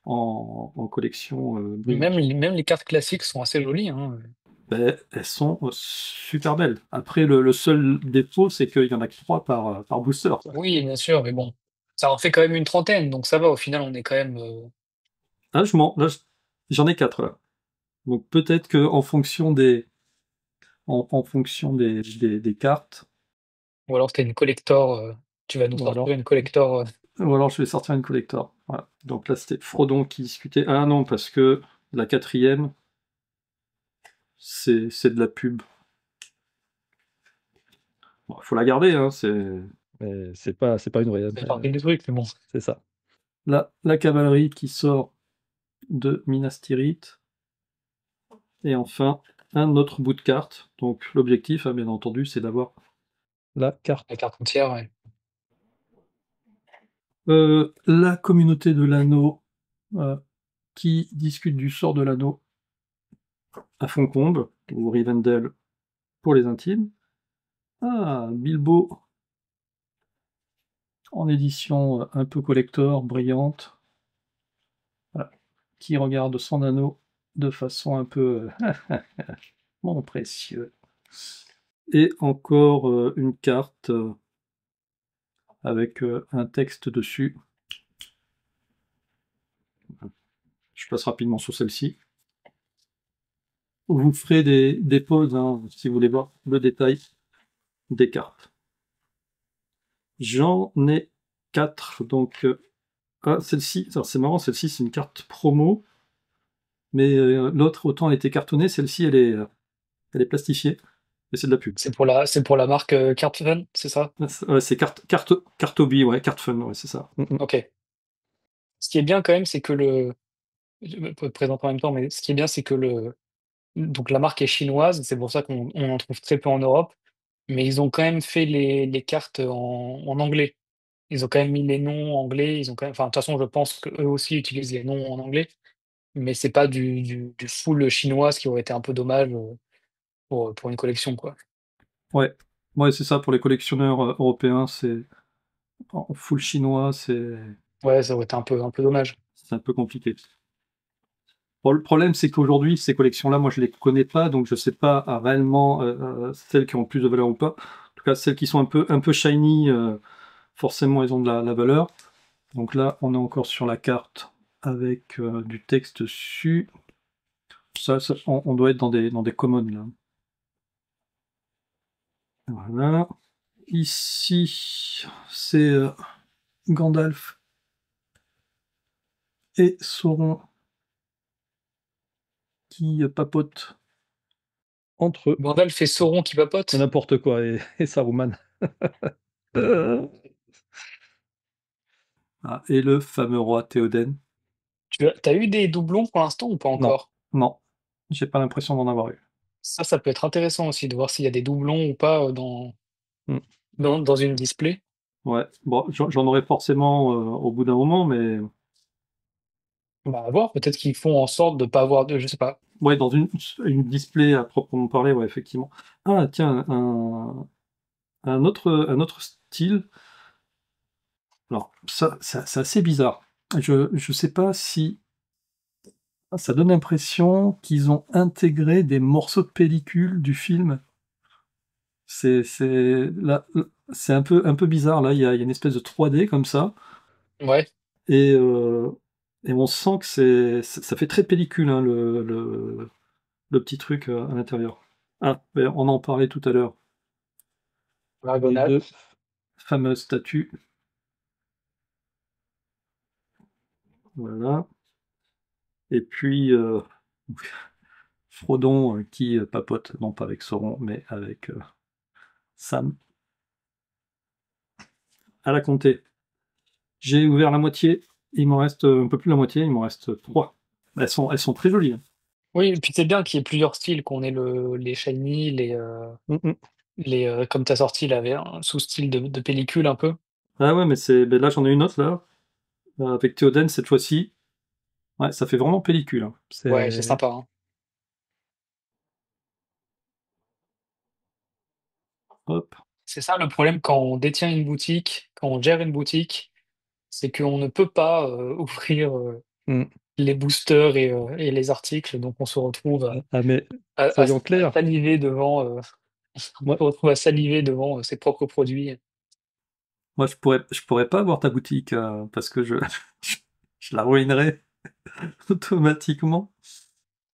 en collection brillante. Même les cartes classiques sont assez jolies, hein. Ben, elles sont super belles. Après, le seul défaut, c'est qu'il y en a que 3 par booster. Oui, bien sûr, mais bon, ça en fait quand même une trentaine, donc ça va, au final, on est quand même... Ah, j'en ai 4 là. Donc peut-être que en fonction des cartes, Ou alors t'as une collector, tu vas nous ou sortir alors, une collector... ou alors je vais sortir une collector. Voilà. Donc là, c'était Frodon qui discutait. Ah non, parce que la 4e, c'est de la pub. Bon, faut la garder, hein, Mais c'est pas une vraie. Ça fait partie des trucs, mais bon. C'est ça. la cavalerie qui sort de Minas Tirith. Et enfin, un autre bout de carte. Donc l'objectif, hein, bien entendu, c'est d'avoir La carte. La carte entière, ouais. la communauté de l'anneau euh, qui discute du sort de l'anneau à Foncombe, ou Rivendell pour les intimes. Ah, Bilbo en édition un peu collector, brillante, voilà, qui regarde son anneau de façon un peu mon précieux. Et encore une carte avec un texte dessus. Je passe rapidement sur celle-ci. Vous ferez des pauses hein, si vous voulez voir le détail des cartes. J'en ai 4, donc celle-ci, c'est marrant, celle-ci c'est une carte promo, mais l'autre autant elle était cartonnée, celle-ci elle est plastifiée, et c'est de la pub. C'est pour la marque Card Fun, c'est ça? Ouais, c'est Cartobi, ouais, Carte Fun, ouais, c'est ça. Ok. Ce qui est bien quand même, c'est que je peux te présenter en même temps, mais ce qui est bien, c'est que donc la marque est chinoise, c'est pour ça qu'on en trouve très peu en Europe, mais ils ont quand même fait les cartes en anglais. Ils ont quand même mis les noms anglais, ils ont quand même, enfin, de toute façon, je pense qu'eux aussi utilisent les noms en anglais, mais c'est pas du full chinois, ce qui aurait été un peu dommage pour une collection, quoi. Ouais, ouais, c'est ça pour les collectionneurs européens, c'est en full chinois, Ouais, ça aurait été un peu dommage. c'est un peu compliqué. Bon, le problème, c'est qu'aujourd'hui, ces collections-là, moi, je les connais pas, donc je sais pas réellement celles qui ont plus de valeur ou pas. En tout cas, celles qui sont un peu shiny, forcément, elles ont de la valeur. Donc là, on est encore sur la carte avec du texte dessus. On doit être dans des commons, là. Voilà. Ici, c'est Gandalf et Sauron qui papotent. Entre eux, Gandalf et Sauron qui papotent. n'importe quoi, et Saruman. Ah, et le fameux roi Théoden. T'as eu des doublons pour l'instant ou pas Non. encore? Non, j'ai pas l'impression d'en avoir eu. Ça peut être intéressant aussi de voir s'il y a des doublons ou pas Mm. dans une display. Ouais, bon, j'en aurai forcément au bout d'un moment, mais Bah, à voir, peut-être qu'ils font en sorte de pas avoir de, je sais pas. ouais, dans une display à proprement parler, ouais, effectivement. Ah, tiens, un autre style. Alors, ça c'est assez bizarre. Je sais pas si ça donne l'impression qu'ils ont intégré des morceaux de pellicule du film. Là, c'est un peu bizarre. Là, il y a une espèce de 3D comme ça. Ouais, Et, euh, et on sent que ça fait très pellicule, hein, le petit truc à l'intérieur. Ah, ben, on en parlait tout à l'heure. Les Dragonade. deux fameuses statues. Voilà. Et puis Frodon qui papote, non pas avec Sauron, mais avec Sam. À la compter. J'ai ouvert la moitié. Il m'en reste un peu plus de la moitié. Il m'en reste 3. Elles sont très jolies, hein. Oui, et puis c'est bien qu'il y ait plusieurs styles, qu'on ait les shiny, Mmh mh. comme tu as sorti, il avait un sous-style de pellicule un peu. Ah ouais, mais là j'en ai une autre là, avec Théoden cette fois-ci. Ouais, ça fait vraiment pellicule, hein. Ouais, c'est C'est sympa, hein. hop. C'est ça le problème quand on détient une boutique, quand on gère une boutique, c'est qu'on ne peut pas ouvrir Mmh. les boosters et les articles, donc on se retrouve Ah mais à soyons clairs, saliver devant, on moi se retrouve à saliver devant ses propres produits. Moi je pourrais pas avoir ta boutique parce que je la ruinerais automatiquement.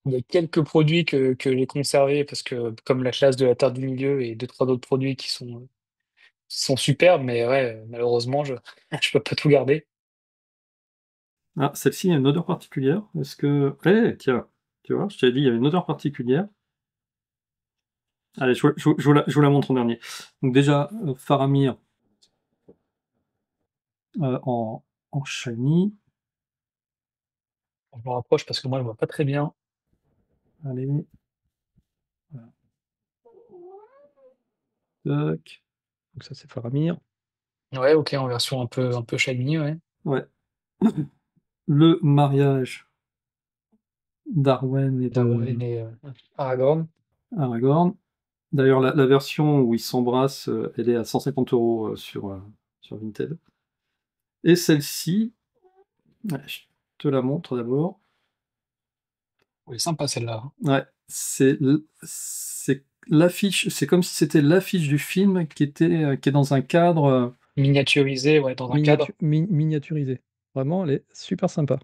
Il y a quelques produits que j'ai conservés parce que, comme la classe de la Terre du Milieu et deux, trois autres produits qui sont superbes, mais ouais, malheureusement, je peux pas tout garder. Ah, celle-ci a une odeur particulière. Est-ce que... Eh, tiens, tu vois, je t'avais dit, il y avait une odeur particulière. Allez, je vous la montre en dernier. Donc déjà, Faramir en shiny. Je me rapproche parce que moi, je vois pas très bien. Allez, tac. donc ça c'est Faramir. Ouais, ok, en version un peu shiny, ouais. Ouais. Le mariage d'Arwen et D'Arwen de et Aragorn. Aragorn. D'ailleurs, la version où ils s'embrassent, elle est à 150 € sur Vinted. Et celle-ci, ouais, je te la montre d'abord. Oui, sympa celle-là. Ouais, c'est l'affiche, c'est comme si c'était l'affiche du film qui est dans un cadre. Miniaturisé, ouais, dans un cadre. Miniaturisé. Vraiment, elle est super sympa.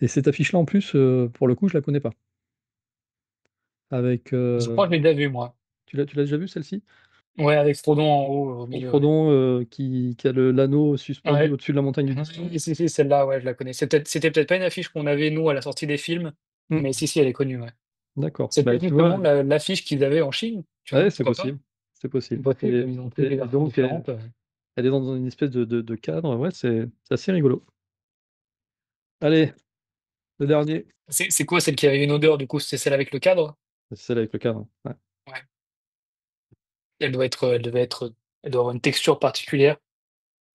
Et cette affiche-là, en plus, pour le coup, je la connais pas. Avec, Je crois que je l'ai déjà vu, moi. tu l'as déjà vue celle-ci? Ouais, avec Frodon en haut, au milieu, ouais. Frodon, qui a l'anneau suspendu Ouais. au-dessus de la montagne du Oui, destin. si, celle-là, ouais, je la connais. C'était peut-être pas une affiche qu'on avait, nous, à la sortie des films, Mmh, mais si, elle est connue, ouais. d'accord. C'est Bah, peut-être tu justement vois? l'affiche qu'ils avaient en Chine, tu vois, Ouais, c'est pourquoi pas? possible, c'est possible. Possible, comme ils ont toutes les Et versions donc différentes. elle est dans une espèce de cadre, ouais, c'est assez rigolo. Allez, le dernier, C'est quoi celle qui avait une odeur, du coup? C'est celle avec le cadre? c'est celle avec le cadre, ouais, Ouais. Elle doit avoir une texture particulière.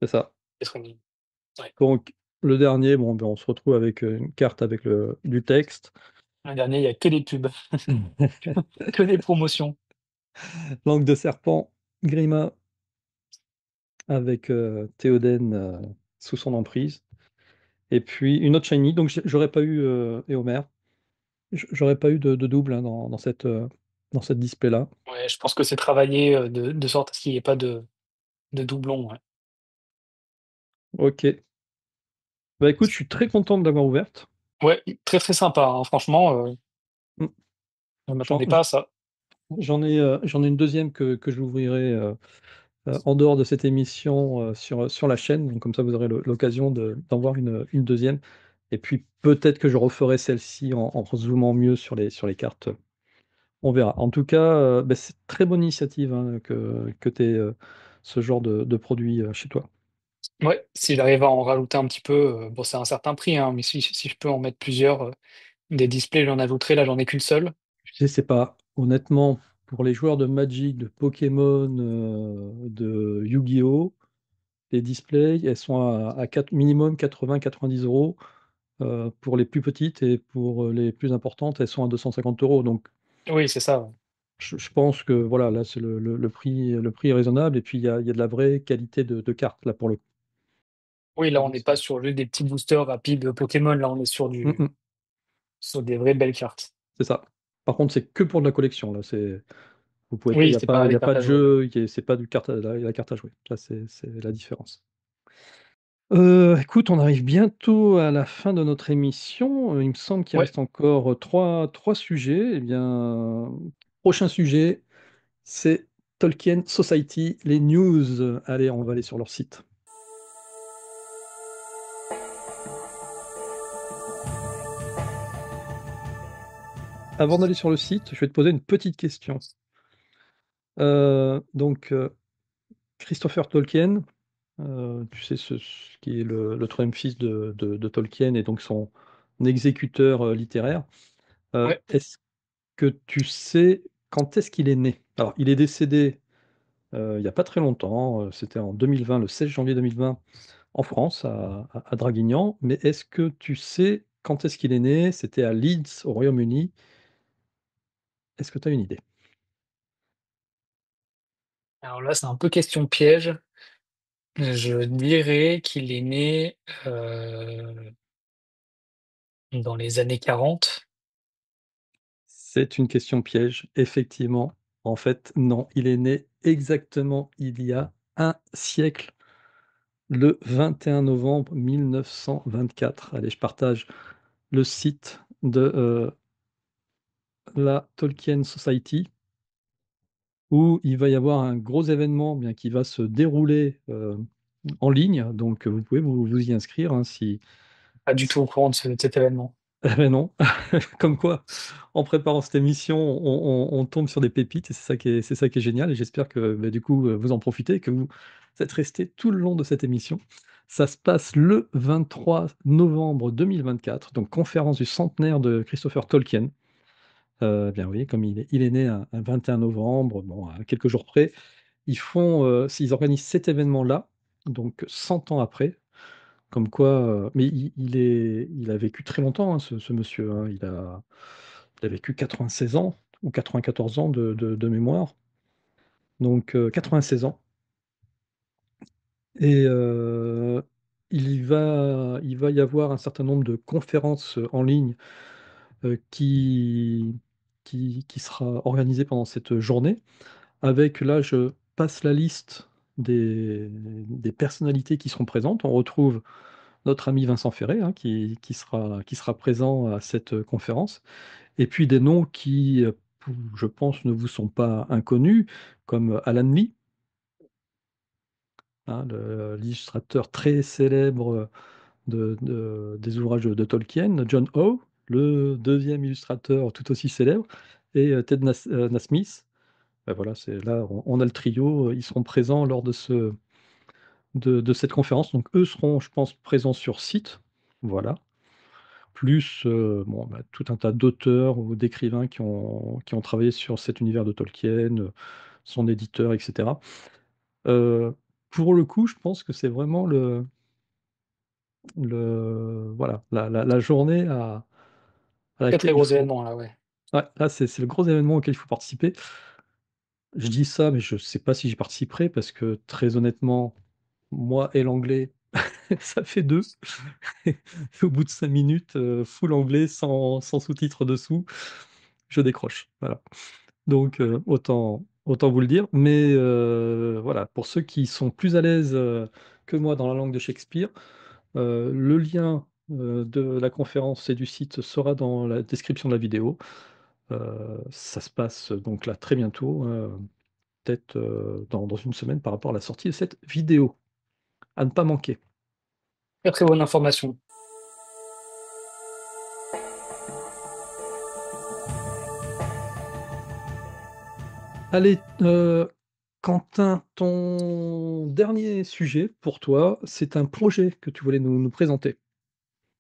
c'est ça. Peut-être ouais. Donc le dernier, bon, ben, on se retrouve avec, une carte avec du texte. Le dernier, il y a que des pubs, que des promotions. Langue de serpent, Grima avec, Théoden, sous son emprise et puis une autre shiny, donc j'aurais pas eu, Éomer. J'aurais pas eu de double, hein, dans cette display-là. Ouais, je pense que c'est travaillé, de sorte à ce qu'il y ait pas de doublons, ouais. OK. Bah, écoute, je suis très content de l'avoir ouverte. Ouais, très, très sympa, hein, franchement, Mmh. je ne J'en m'attendais pas à ça. j'en ai une deuxième que j'ouvrirai, en dehors de cette émission, sur la chaîne, donc comme ça vous aurez l'occasion d'en voir une deuxième et puis peut-être que je referai celle-ci en zoomant mieux sur les cartes, on verra. En tout cas, bah, c'est très bonne initiative, hein, que tu aies, ce genre de produit, chez toi. Ouais, si j'arrive à en rajouter un petit peu, bon, c'est un certain prix, hein, mais si je peux en mettre plusieurs, des displays, j'en ajouterai. Là, j'en ai qu'une seule. Je sais pas, honnêtement, pour les joueurs de Magic, de Pokémon, de Yu-Gi-Oh! Les displays, elles sont à minimum 80-90 €. Pour les plus petites et pour, les plus importantes, elles sont à 250 €. Donc Oui, c'est ça, ouais. je pense que voilà, là, c'est le prix est raisonnable et puis il y a de la vraie qualité de carte, là, pour le coup. Oui, là, on n'est pas sur juste des petits boosters rapides, Pokémon, là, on est Mmh mh, sur des vraies belles cartes. c'est ça. Par contre, c'est que pour de la collection, là, vous pouvez pas Oui, c'est pas il y des a pas cartes de à jouer. jeu, c'est pas du carte la carte à jouer. Là, c'est la différence. Écoute, on arrive bientôt à la fin de notre émission. Il me semble qu'il Ouais, reste encore, 3 sujets. Eh bien, prochain sujet, c'est Tolkien Society, les news. Allez, on va aller sur leur site. Avant d'aller sur le site, je vais te poser une petite question. Donc, Christopher Tolkien, tu sais ce qui est le 3e fils de Tolkien et donc exécuteur littéraire. Ouais. Est-ce que tu sais quand est-ce qu'il est né? Alors, il est décédé il n'y a pas très longtemps, c'était en 2020, le 16 janvier 2020, en France, à Draguignan. Mais est-ce que tu sais quand est-ce qu'il est né? C'était à Leeds, au Royaume-Uni. Est-ce que tu as une idée? Alors là, c'est un peu question piège. Je dirais qu'il est né dans les années 40. C'est une question piège, effectivement. En fait, non, il est né exactement il y a un siècle, le 21 novembre 1924. Allez, je partage le site de la Tolkien Society, où il va y avoir un gros événement bien, qui va se dérouler en ligne. Donc, vous pouvez vous y inscrire hein, Pas du tout si... au courant de cet événement. Eh ben non, comme quoi, en préparant cette émission, on tombe sur des pépites et c'est ça qui est génial. Et j'espère que bah, du coup, vous en profitez, que vous êtes restés tout le long de cette émission. Ça se passe le 23 novembre 2024, donc conférence du centenaire de Christopher Tolkien. Bien oui, comme il est né un 21 novembre, bon, à quelques jours près, ils organisent cet événement-là, donc 100 ans après, comme quoi, mais il a vécu très longtemps, hein, ce monsieur, hein. Il a vécu 96 ans ou 94 ans de mémoire, donc 96 ans. Et il va y avoir un certain nombre de conférences en ligne euh, qui, qui sera organisée pendant cette journée. Avec, là, je passe la liste des personnalités qui seront présentes. On retrouve notre ami Vincent Ferré, hein, qui sera présent à cette conférence. Et puis des noms qui, je pense, ne vous sont pas inconnus, comme Alan Lee, hein, l'illustrateur très célèbre des ouvrages de Tolkien, John Howe, le deuxième illustrateur tout aussi célèbre, et Ted Nasmith. Ben voilà, là, on a le trio, ils seront présents lors de cette conférence. Donc eux seront, je pense, présents sur site. Voilà. Plus bon, bah, tout un tas d'auteurs ou d'écrivains qui ont travaillé sur cet univers de Tolkien, son éditeur, etc. Euh, pour le coup, je pense que c'est vraiment voilà, la journée à Très laquelle très il gros faut... événement là, ouais. Ouais, là, c'est le gros événement auquel il faut participer. Je dis ça, mais je ne sais pas si j'y participerai parce que très honnêtement, moi et l'anglais, ça fait deux. Au bout de 5 minutes, full anglais, sans sous-titres dessous, je décroche. Voilà. Donc, autant vous le dire. Mais voilà, pour ceux qui sont plus à l'aise que moi dans la langue de Shakespeare, le lien de la conférence et du site sera dans la description de la vidéo. Ça se passe donc là très bientôt, peut-être dans une semaine par rapport à la sortie de cette vidéo. À ne pas manquer. Très très bonne information. Allez, Quentin, ton dernier sujet pour toi, c'est un projet que tu voulais nous présenter.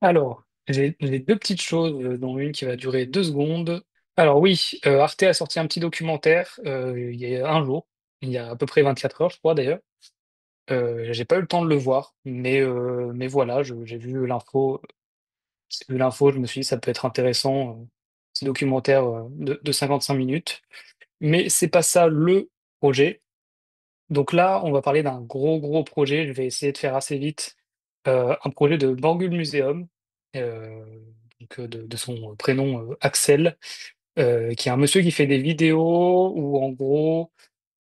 Alors, j'ai deux petites choses, dont une qui va durer 2 secondes. Alors oui, Arte a sorti un petit documentaire il y a un jour, il y a à peu près 24 heures, je crois d'ailleurs. J'ai pas eu le temps de le voir, mais voilà, j'ai vu l'info, je me suis dit ça peut être intéressant, ce documentaire de 55 minutes. Mais c'est pas ça le projet. Donc là, on va parler d'un gros gros projet. Je vais essayer de faire assez vite. Un projet de Bangul Museum, euh, de son prénom Axel, qui est un monsieur qui fait des vidéos où en gros,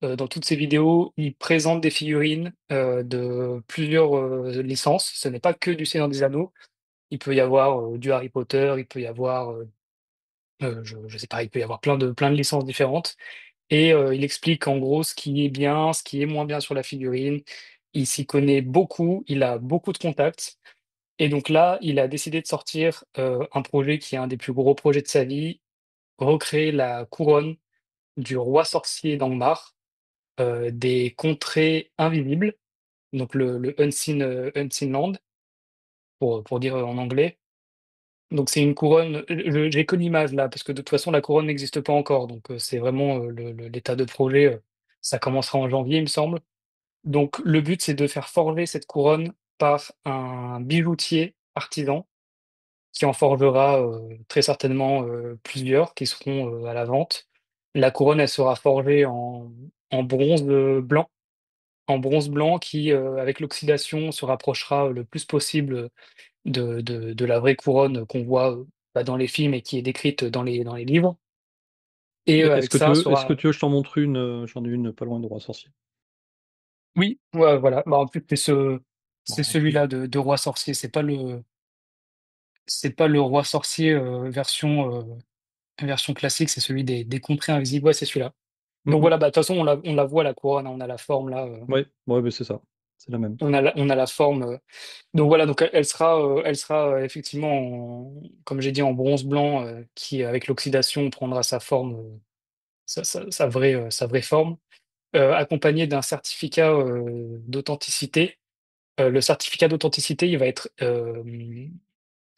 dans toutes ses vidéos, il présente des figurines de plusieurs licences. Ce n'est pas que du Seigneur des Anneaux. Il peut y avoir du Harry Potter, il peut y avoir, je sais pas, il peut y avoir plein de licences différentes. Et il explique en gros ce qui est bien, ce qui est moins bien sur la figurine. Il s'y connaît beaucoup, il a beaucoup de contacts. Et donc là, il a décidé de sortir un projet qui est un des plus gros projets de sa vie, recréer la couronne du roi sorcier d'Angmar, des contrées invisibles, donc le Unseen Land, pour dire en anglais. Donc c'est une couronne, j'ai que l'image là, parce que de toute façon la couronne n'existe pas encore, donc c'est vraiment l'état de projet, ça commencera en janvier, il me semble. Donc le but, c'est de faire forger cette couronne par un bijoutier artisan qui en forgera très certainement plusieurs qui seront à la vente. La couronne, elle sera forgée en bronze blanc, en bronze blanc qui, avec l'oxydation, se rapprochera le plus possible de la vraie couronne qu'on voit bah, dans les films et qui est décrite dans les livres. Et Est-ce avec que tu ça, veux, est-ce que sera. tu veux que je t'en montre une? J'en ai une pas loin de Roi Sorcier. Oui, ouais, voilà. Bah, en plus, Bon, c'est en plus. celui-là de Roi Sorcier. C'est pas le Roi Sorcier version classique, c'est celui des contrées invisibles. Ouais, c'est celui-là. Mm, Donc mm. voilà, bah, de toute façon, on la voit la couronne, hein, on a la forme là. Ouais, ouais, mais c'est ça. C'est la même. On a la forme. Donc voilà, donc elle sera effectivement, comme j'ai dit, en bronze blanc, qui avec l'oxydation prendra sa forme, sa vraie forme, accompagnée d'un certificat d'authenticité. Le certificat d'authenticité, il va être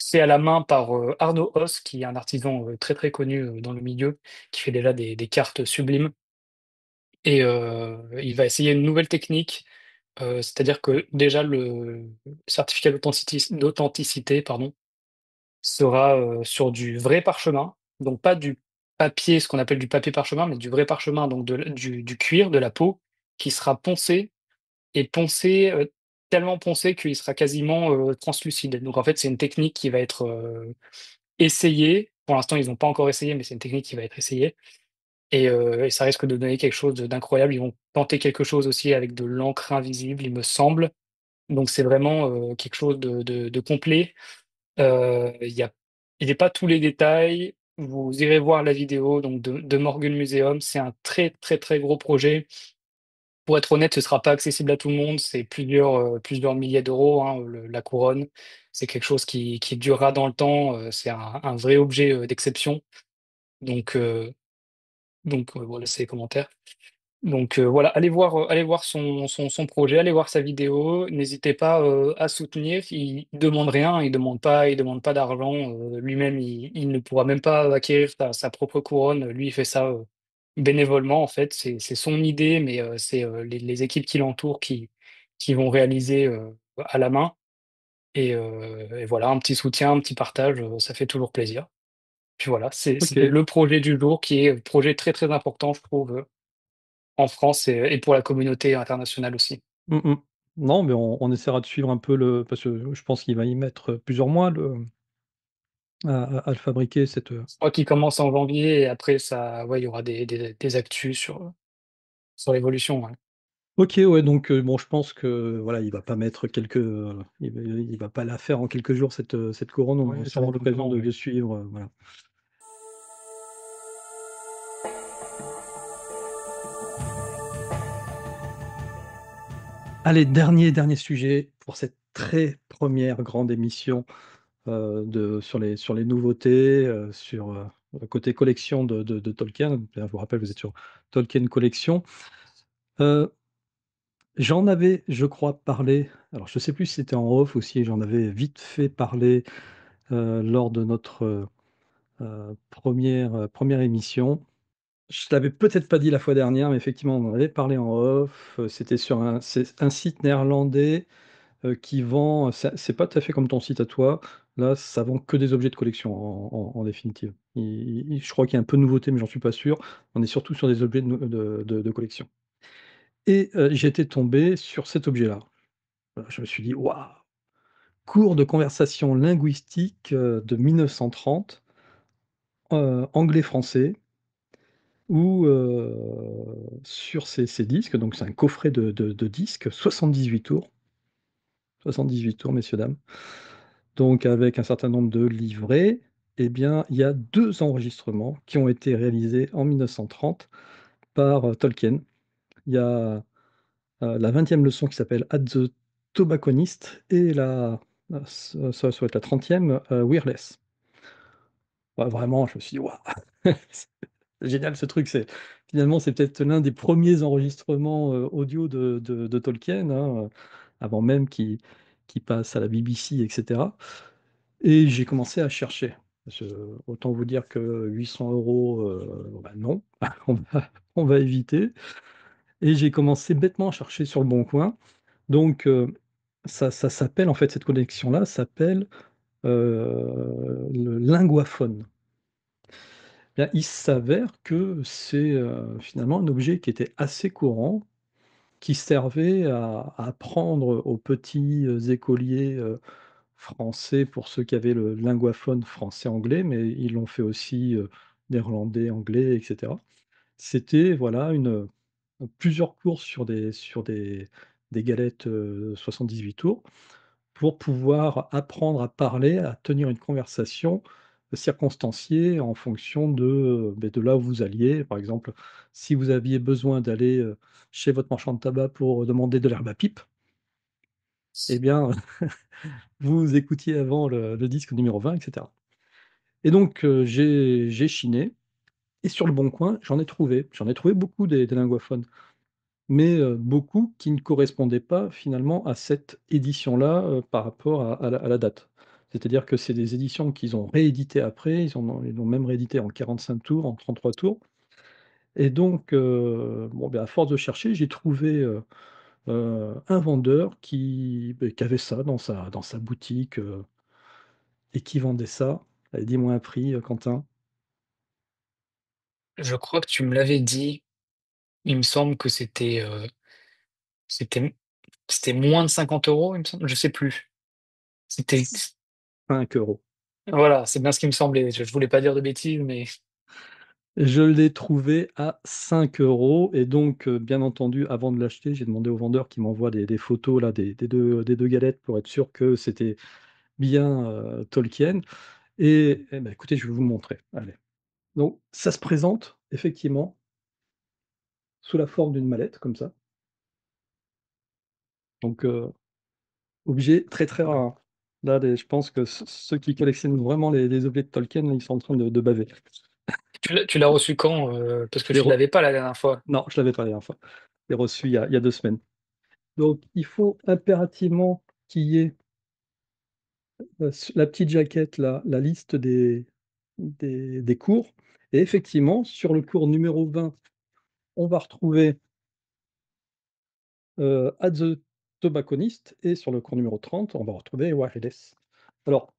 fait à la main par Arnaud Os, qui est un artisan très très connu dans le milieu, qui fait déjà des cartes sublimes. Et il va essayer une nouvelle technique, c'est-à-dire que déjà le certificat d'authenticité, pardon, sera sur du vrai parchemin, donc pas du papier, ce qu'on appelle du papier parchemin, mais du vrai parchemin, donc du cuir, de la peau, qui sera poncé et poncé, tellement poncé qu'il sera quasiment translucide. Donc en fait, c'est une technique qui va être essayée. Pour l'instant, ils n'ont pas encore essayé, mais c'est une technique qui va être essayée. Et ça risque de donner quelque chose d'incroyable. Ils vont tenter quelque chose aussi avec de l'encre invisible, il me semble. Donc c'est vraiment quelque chose de complet. Il y a, il n'est pas tous les détails. Vous irez voir la vidéo donc de Morgan Museum. C'est un très très très gros projet. Pour être honnête, ce sera pas accessible à tout le monde. C'est plusieurs milliers d'euros, hein, la couronne. C'est quelque chose qui durera dans le temps. C'est un vrai objet d'exception. Donc, voilà, c'est les commentaires. Donc voilà, allez voir son projet, allez voir sa vidéo. N'hésitez pas à soutenir. Il demande rien, il demande pas d'argent. Lui-même, il ne pourra même pas acquérir sa propre couronne. Lui, il fait ça bénévolement en fait. C'est son idée, mais c'est les équipes qui l'entourent qui vont réaliser à la main. Et voilà, un petit soutien, un petit partage, ça fait toujours plaisir. Puis voilà, Ok. c'était le projet du jour qui est un projet très très important, je trouve, en France et pour la communauté internationale aussi. Mm, mm. Non, mais on essaiera de suivre un peu le. Parce que je pense qu'il va y mettre plusieurs mois à le fabriquer, cette. Je crois qu'il commence en janvier et après ça, ouais, il y aura des actus sur l'évolution, ouais. Ok, ouais, donc bon, je pense que voilà, il va pas mettre quelques. Il va pas la faire en quelques jours, cette couronne. On aura Ouais, ça va sûrement prendre du l'occasion temps, de ouais. suivre. Voilà. Allez, dernier sujet pour cette très première grande émission sur les nouveautés, sur le côté collection de Tolkien. Je vous rappelle, vous êtes sur Tolkien Collection. Euh, J'en avais, je crois, parlé. Alors, je ne sais plus si c'était en off ou si j'en avais vite fait parler lors de notre première émission. Je l'avais peut-être pas dit la fois dernière, mais effectivement, on en avait parlé en off. C'était sur c'est un site néerlandais qui vend. C'est pas tout à fait comme ton site à toi. Là, ça vend que des objets de collection en définitive. Je crois qu'il y a un peu de nouveauté, mais j'en suis pas sûr. On est surtout sur des objets de collection. Et j'ai été tombé sur cet objet-là. Voilà, je me suis dit, waouh! Cours de conversation linguistique de 1930, anglais-français, où sur ces disques, donc c'est un coffret de disques, 78 tours, 78 tours, messieurs, dames, donc avec un certain nombre de livrets, eh bien, il y a deux enregistrements qui ont été réalisés en 1930 par Tolkien. Il y a la 20e leçon qui s'appelle At the Tobacconist et ça doit être la 30e, Wireless. Ouais, vraiment, je me suis dit, waouh, c'est génial ce truc. Finalement, c'est peut-être l'un des premiers enregistrements audio de Tolkien, hein, avant même qu'il passe à la BBC, etc. Et j'ai commencé à chercher. Parce que, autant vous dire que 800 euros, bah non, on va éviter. Et j'ai commencé bêtement à chercher sur le bon coin. Donc, ça s'appelle, en fait, cette connexion-là s'appelle le linguaphone. Bien, il s'avère que c'est finalement un objet qui était assez courant, qui servait à apprendre aux petits écoliers français pour ceux qui avaient le linguaphone français-anglais, mais ils l'ont fait aussi néerlandais, anglais, etc. C'était voilà plusieurs courses des galettes 78 tours pour pouvoir apprendre à parler, à tenir une conversation circonstanciée en fonction de là où vous alliez. Par exemple, si vous aviez besoin d'aller chez votre marchand de tabac pour demander de l'herbe à pipe, eh bien, vous écoutiez avant le disque numéro 20, etc. Et donc, j'ai chiné, et sur le bon coin, j'en ai trouvé beaucoup des linguophones, mais beaucoup qui ne correspondaient pas finalement à cette édition-là par rapport à la date. C'est-à-dire que c'est des éditions qu'ils ont rééditées après, ils l'ont même réédité en 45 tours, en 33 tours. Et donc, bon, ben, à force de chercher, j'ai trouvé un vendeur qui avait ça dans sa boutique et qui vendait ça. Allez, dis-moi un prix, Quentin. Je crois que tu me l'avais dit. Il me semble que c'était c'était moins de 50 euros, il me semble. Je sais plus. C'était 5 euros. voilà, c'est bien ce qui me semblait. Je voulais pas dire de bêtises, mais Je l'ai trouvé à 5 euros et donc, bien entendu, avant de l'acheter, j'ai demandé au vendeur qu'il m'envoie des photos là, des deux galettes pour être sûr que c'était bien Tolkien. Et ben, écoutez, je vais vous le montrer. Allez. Donc, ça se présente effectivement sous la forme d'une mallette, comme ça. Donc, objet très très rare, hein. Là, je pense que ceux qui collectionnent vraiment les objets de Tolkien, là, ils sont en train de baver. tu l'as reçu quand? Parce que Je l'ai tu re- l'avais pas la dernière fois. Non, je l'avais pas la dernière fois. Je l'ai reçu il y a 2 semaines. Donc, il faut impérativement qu'il y ait la petite jaquette, là, la liste des cours. Et effectivement, sur le cours numéro 20, on va retrouver At the Tobacconist. Et sur le cours numéro 30, on va retrouver Wireless. Alors,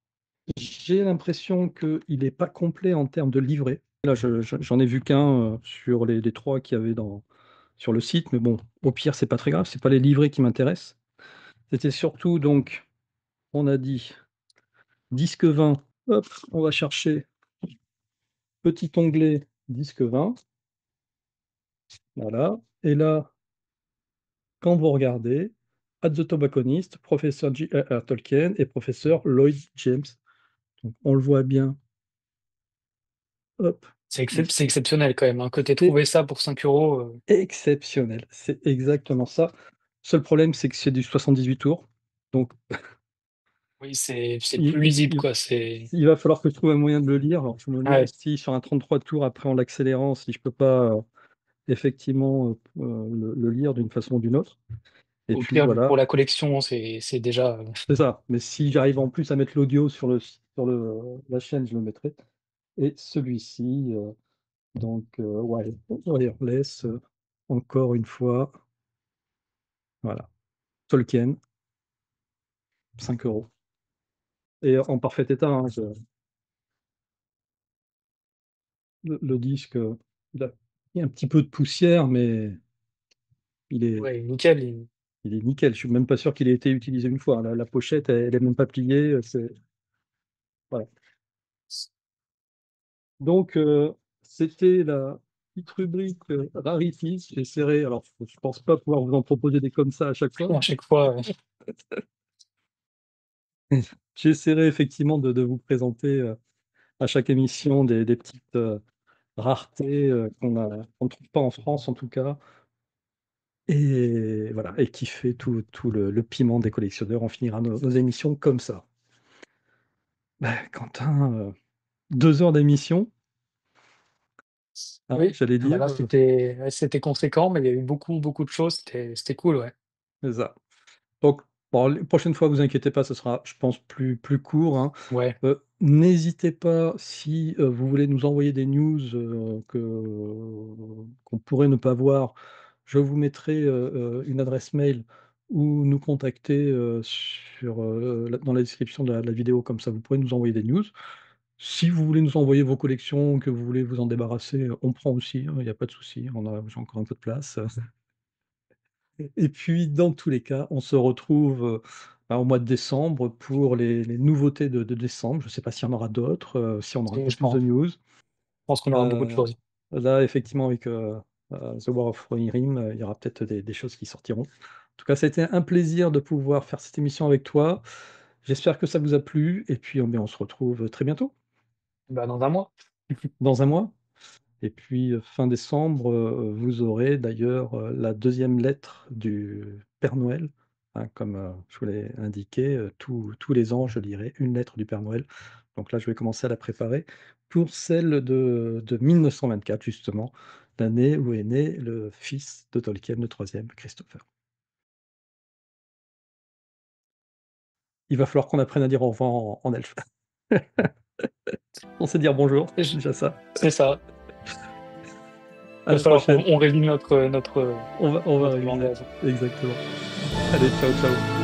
j'ai l'impression qu'il n'est pas complet en termes de livret. Là, j'en ai vu qu'un sur les trois qu'il y avait sur le site. Mais bon, au pire, c'est pas très grave. C'est pas les livrets qui m'intéressent. C'était surtout, donc, on a dit disque 20. Hop, on va chercher petit onglet disque 20. Voilà. Et là, quand vous regardez, At the Tobacconist, professeur J.R.R. Tolkien et professeur Lloyd James. Donc, on le voit bien. Hop. C'est exceptionnel quand même, hein, que tu C'est trouvé ça pour 5 euros. exceptionnel. C'est exactement ça. Seul problème, c'est que c'est du 78 tours. Donc, Oui, c'est il, plus lisible, il- quoi. C'est il va falloir que je trouve un moyen de le lire. Alors, je me demande ouais. si sur un 33 tours, après en l'accélérant, si je peux pas effectivement le lire d'une façon ou d'une autre. Et Au puis pire, pour voilà, la collection, c'est déjà. c'est ça. Mais si j'arrive en plus à mettre l'audio la chaîne, je le mettrai. Et celui-ci, donc, Wireless, encore une fois, voilà. Tolkien, 5 euros. Et en parfait état, hein, le disque, il y a un petit peu de poussière, mais il est, Ouais, nickel. il est nickel. Je suis même pas sûr qu'il ait été utilisé une fois. La pochette, elle est même pas pliée. Voilà. Donc, c'était la petite rubrique Rarities. J'essaierai, alors je pense pas pouvoir vous en proposer des comme ça à chaque fois. À chaque fois, J'essaierai effectivement de vous présenter à chaque émission des petites raretés qu'on ne trouve pas en France en tout cas. Et voilà, et qui fait tout le piment des collectionneurs. On finira nos émissions comme ça. Ben, Quentin, 2 heures d'émission, hein, oui. j'allais dire. Voilà, c'était conséquent, mais il y a eu beaucoup, beaucoup de choses. C'était cool, ouais. C'est ça. Donc, Bon, les prochaines fois, vous inquiétez pas, ce sera, je pense, plus court, hein. Ouais. N'hésitez pas, si vous voulez nous envoyer des news qu'on pourrait ne pas voir, je vous mettrai une adresse mail ou nous contacter dans la description de la vidéo, comme ça vous pourrez nous envoyer des news. Si vous voulez nous envoyer vos collections, que vous voulez vous en débarrasser, on prend aussi, hein, il n'y a pas de souci, j'ai encore un peu de place. Et puis, dans tous les cas, on se retrouve, au mois de décembre pour les nouveautés de décembre. Je ne sais pas s'il y en aura d'autres, si on aura un Et peu plus de news. je pense qu'on aura beaucoup de Heu, choses. Là, effectivement, avec, The War of Rohirrim, il y aura peut-être des choses qui sortiront. En tout cas, ça a été un plaisir de pouvoir faire cette émission avec toi. J'espère que ça vous a plu et puis, on se retrouve très bientôt, Bah, dans un mois. dans un mois. Et puis, fin décembre, vous aurez d'ailleurs, la deuxième lettre du Père Noël, hein, comme, je vous l'ai indiqué, tous les ans, je lirai une lettre du Père Noël. Donc là, je vais commencer à la préparer pour celle de 1924 justement, l'année où est né le fils de Tolkien, le troisième, Christopher. Il va falloir qu'on apprenne à dire au revoir en elfe. On sait dire bonjour, Et c'est déjà ça. c'est ça. À Il va la falloir prochaine. qu'on révise notre On va réviser. langage. Exactement. Allez, ciao, ciao.